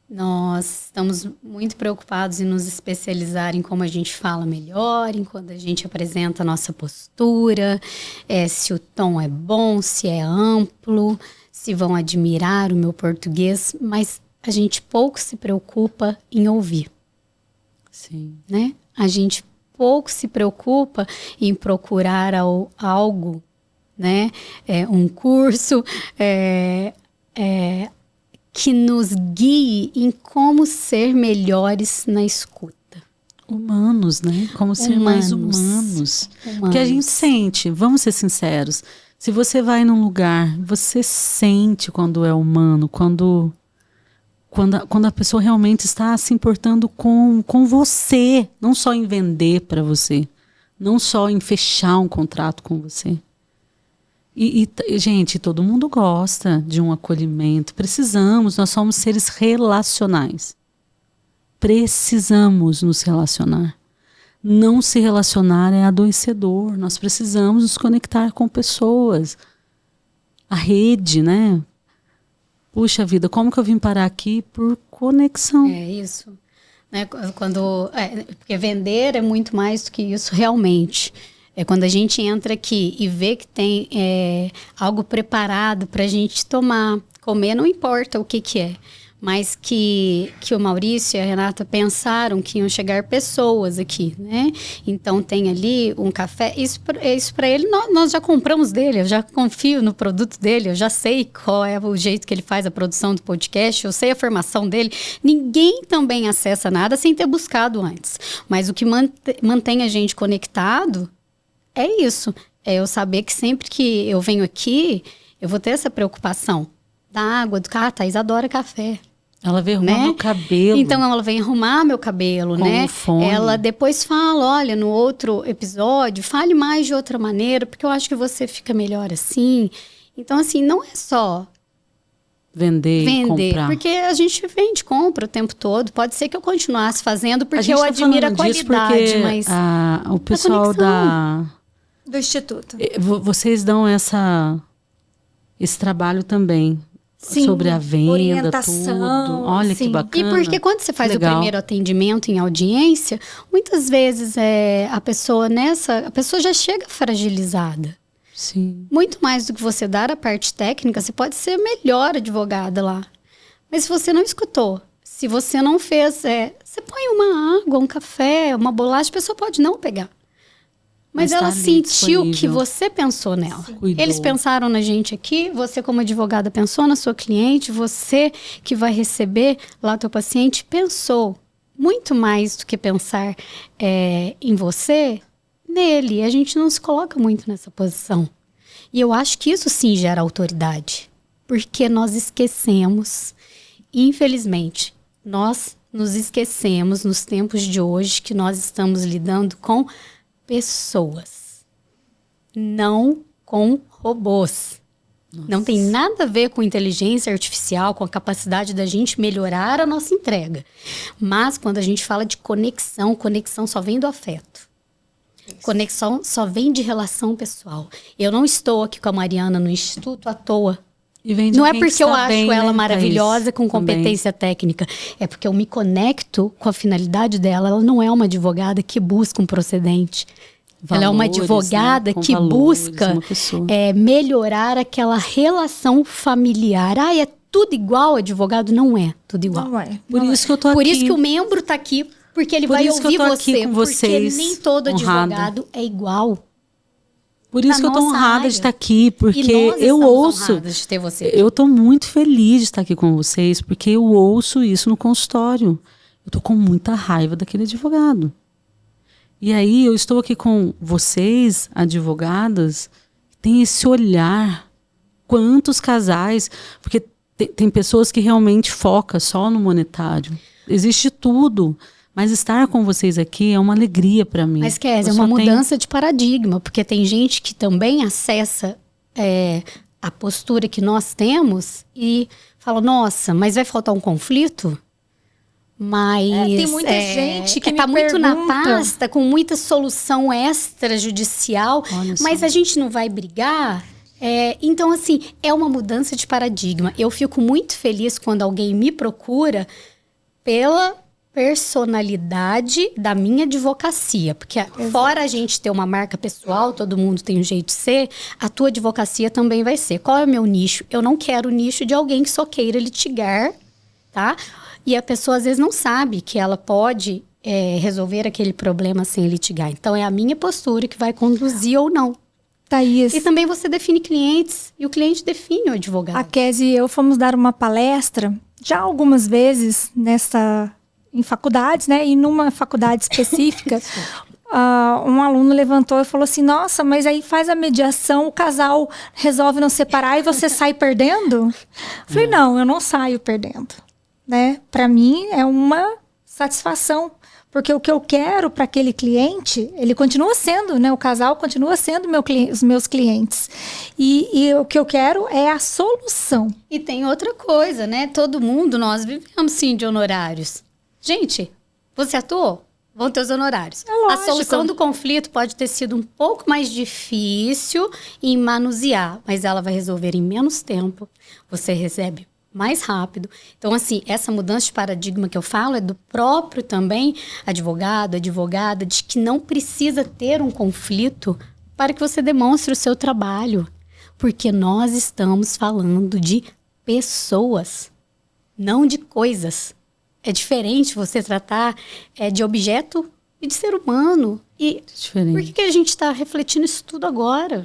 Nós estamos muito preocupados em nos especializar em como a gente fala melhor, em quando a gente apresenta a nossa postura, se o tom é bom, se é amplo, se vão admirar o meu português, mas a gente pouco se preocupa em ouvir. Sim. Né? A gente pouco se preocupa em procurar algo, né? Um curso que nos guie em como ser melhores na escuta. Humanos, né? Como ser mais humanos. Porque a gente sente, vamos ser sinceros, se você vai num lugar, você sente quando é humano, quando a pessoa realmente está se importando com você, não só em vender para você, não só em fechar um contrato com você. Gente, todo mundo gosta de um acolhimento. Precisamos, nós somos seres relacionais. Precisamos nos relacionar. Não se relacionar é adoecedor. Nós precisamos nos conectar com pessoas. A rede, né? Puxa vida, como que eu vim parar aqui? Por conexão. É isso. Né? Porque vender é muito mais do que isso realmente. É quando a gente entra aqui e vê que tem algo preparado para a gente tomar, comer, não importa o que é. Mas que o Maurício e a Renata pensaram que iam chegar pessoas aqui, né? Então tem ali um café, isso para ele, nós já compramos dele, eu já confio no produto dele, eu já sei qual é o jeito que ele faz a produção do podcast, eu sei a formação dele. Ninguém também acessa nada sem ter buscado antes. Mas o que mantém a gente conectado é isso, é eu saber que sempre que eu venho aqui, eu vou ter essa preocupação da água, do a Thaís adora café. Ela vem arrumar meu cabelo. Então ela vem arrumar meu cabelo, né? Fone. Ela depois fala, olha, no outro episódio, fale mais de outra maneira, porque eu acho que você fica melhor assim. Então, assim, não é só vender e comprar. Porque a gente vende, compra o tempo todo. Pode ser que eu continuasse fazendo, porque eu admiro a qualidade, mas o pessoal do Instituto. Vocês dão esse trabalho também. Sim, sobre a venda, orientação, tudo. Olha sim. que bacana. E porque quando você faz o primeiro atendimento em audiência, muitas vezes a pessoa já chega fragilizada. Sim. Muito mais do que você dar a parte técnica, você pode ser melhor advogada lá. Mas se você não escutou, se você não fez, você põe uma água, um café, uma bolacha, a pessoa pode não pegar. Mas ela sentiu que você pensou nela. Eles pensaram na gente aqui, você como advogada pensou na sua cliente, você que vai receber lá o teu paciente pensou muito mais do que pensar em você, nele. A gente não se coloca muito nessa posição. E eu acho que isso sim gera autoridade. Porque nós esquecemos, infelizmente, nós nos esquecemos nos tempos de hoje que nós estamos lidando com pessoas, não com robôs. Nossa. Não tem nada a ver com inteligência artificial, com a capacidade da gente melhorar a nossa entrega. Mas quando a gente fala de conexão só vem do afeto. Isso. Conexão só vem de relação pessoal. Eu não estou aqui com a Mariana no Instituto à toa. Não é porque eu acho ela maravilhosa com competência técnica. É porque eu me conecto com a finalidade dela. Ela não é uma advogada que busca um procedente. Ela é uma advogada que busca melhorar aquela relação familiar. É tudo igual, advogado? Não é tudo igual. Não é. Por isso que eu tô aqui. Por isso que o membro está aqui, porque ele vai ouvir você. Porque nem todo advogado é igual. Por isso que eu tô honrada de estar aqui, porque eu ouço. De ter você. Eu tô muito feliz de estar aqui com vocês, porque eu ouço isso no consultório. Eu tô com muita raiva daquele advogado. E aí eu estou aqui com vocês, advogadas, tem esse olhar. Quantos casais, porque tem pessoas que realmente focam só no monetário. Existe tudo. Mas estar com vocês aqui é uma alegria para mim. Mas, Kézia, é uma mudança de paradigma, porque tem gente que também acessa a postura que nós temos e fala, nossa, mas vai faltar um conflito? Mas tem muita gente que está muito na pasta, com muita solução extrajudicial, mas a gente não vai brigar? Então, assim, é uma mudança de paradigma. Eu fico muito feliz quando alguém me procura pela personalidade da minha advocacia, porque fora a gente ter uma marca pessoal, todo mundo tem um jeito de ser, a tua advocacia também vai ser. Qual é o meu nicho? Eu não quero o nicho de alguém que só queira litigar, tá? E a pessoa às vezes não sabe que ela pode resolver aquele problema sem litigar. Então é a minha postura que vai conduzir ou não. Thaís. E também você define clientes e o cliente define o advogado. A Kézia e eu fomos dar uma palestra já algumas vezes em faculdades, né? E numa faculdade específica, um aluno levantou e falou assim: nossa, mas aí faz a mediação, o casal resolve não separar e você sai perdendo? Eu falei, não, eu não saio perdendo, né? Para mim é uma satisfação. Porque o que eu quero para aquele cliente, ele continua sendo, né? O casal continua sendo os meus clientes. E o que eu quero é a solução. E tem outra coisa, né? Todo mundo, nós vivemos sim de honorários. Gente, você atuou? Vão ter os honorários. É lógico. A solução do conflito pode ter sido um pouco mais difícil em manusear, mas ela vai resolver em menos tempo. Você recebe mais rápido. Então, assim, essa mudança de paradigma que eu falo é do próprio também advogado, advogada, de que não precisa ter um conflito para que você demonstre o seu trabalho. Porque nós estamos falando de pessoas, não de coisas. É diferente você tratar de objeto e de ser humano. E por que a gente está refletindo isso tudo agora?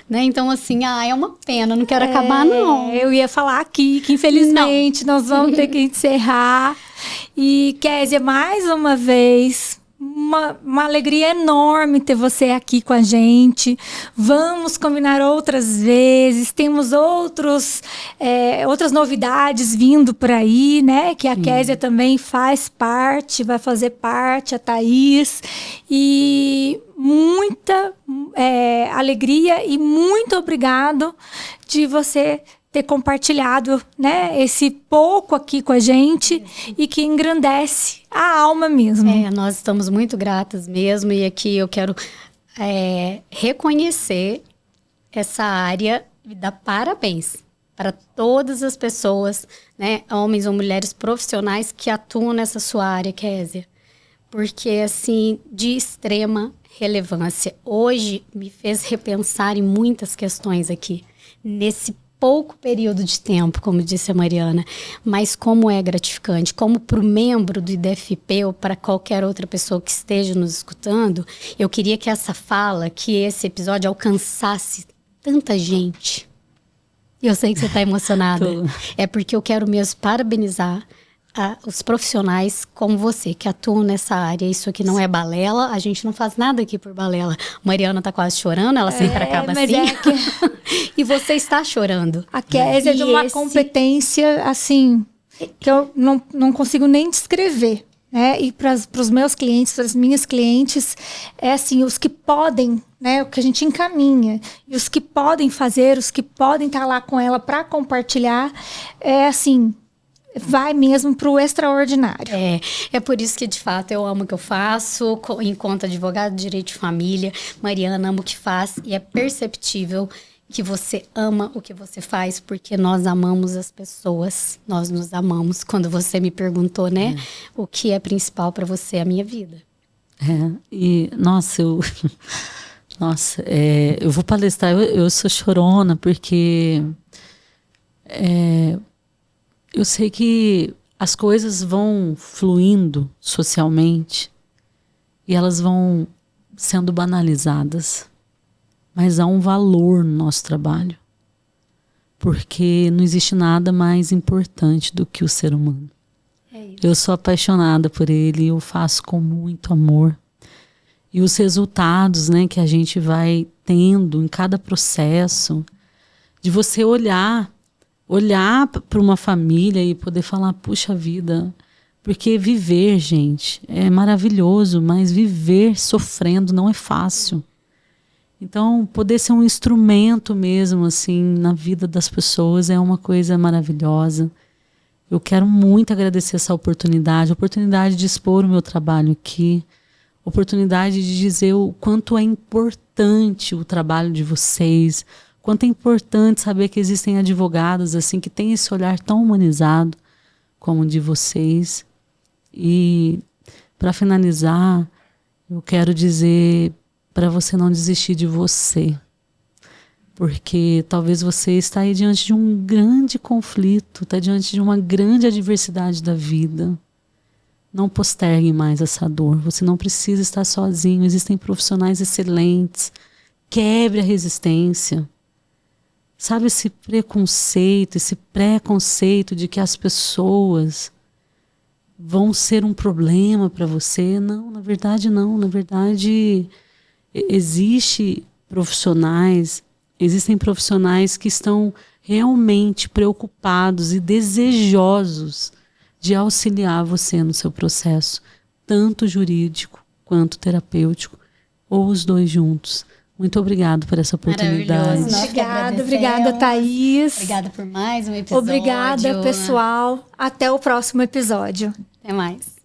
Né? Então, assim, é uma pena, não quero acabar, não. Eu ia falar aqui que, infelizmente, nós vamos ter que encerrar. E, Kézia, mais uma vez, uma alegria enorme ter você aqui com a gente. Vamos combinar outras vezes. Temos outras novidades vindo por aí, né? Que a Kézia também faz parte, vai fazer parte, a Thaís. E muita alegria e muito obrigado de você ter compartilhado, né, esse pouco aqui com a gente e que engrandece a alma mesmo. Nós estamos muito gratas mesmo, e aqui eu quero reconhecer essa área e dar parabéns para todas as pessoas, né, homens ou mulheres profissionais que atuam nessa sua área, Kézia. Porque, assim, de extrema relevância. Hoje me fez repensar em muitas questões aqui, nesse pouco período de tempo, como disse a Mariana, mas como é gratificante, como para o membro do IDFP ou para qualquer outra pessoa que esteja nos escutando, eu queria que essa fala, que esse episódio alcançasse tanta gente. E eu sei que você está emocionada. É porque eu quero mesmo parabenizar os profissionais como você, que atuam nessa área. Isso aqui não é balela, a gente não faz nada aqui por balela. Mariana tá quase chorando, ela sempre acaba assim. E você está chorando. A Kézia é de uma competência, assim, que eu não consigo nem descrever, né? E para os meus clientes, para as minhas clientes, é assim, os que podem, né? O que a gente encaminha. E os que podem fazer, os que podem estar lá com ela para compartilhar, é assim, vai mesmo para o extraordinário. É por isso que, de fato, eu amo o que eu faço, enquanto advogada de direito de família. Mariana ama o que faz, e é perceptível que você ama o que você faz, porque nós amamos as pessoas, nós nos amamos. Quando você me perguntou, né, o que é principal para você, a minha vida. E, nossa, eu vou palestrar, eu sou chorona, porque eu sei que as coisas vão fluindo socialmente e elas vão sendo banalizadas. Mas há um valor no nosso trabalho. Porque não existe nada mais importante do que o ser humano. Eu sou apaixonada por ele, eu faço com muito amor. E os resultados, né, que a gente vai tendo em cada processo, de você olhar para uma família e poder falar, puxa vida, porque viver, gente, é maravilhoso, mas viver sofrendo não é fácil. Então, poder ser um instrumento mesmo, assim, na vida das pessoas é uma coisa maravilhosa. Eu quero muito agradecer essa oportunidade, a oportunidade de expor o meu trabalho aqui, oportunidade de dizer o quanto é importante o trabalho de vocês, quanto é importante saber que existem advogados assim que têm esse olhar tão humanizado como o de vocês. E para finalizar, eu quero dizer para você não desistir de você, porque talvez você está aí diante de um grande conflito, está diante de uma grande adversidade da vida. Não postergue mais essa dor, você não precisa estar sozinho, existem profissionais excelentes, quebre a resistência. Sabe, esse preconceito, esse preconceito de que as pessoas vão ser um problema para você. Não, na verdade não. Na verdade, existem profissionais que estão realmente preocupados e desejosos de auxiliar você no seu processo, tanto jurídico quanto terapêutico, ou os dois juntos. Muito obrigado por essa oportunidade. Obrigada, Thaís. Obrigada por mais um episódio. Obrigada, pessoal. Até o próximo episódio. Até mais.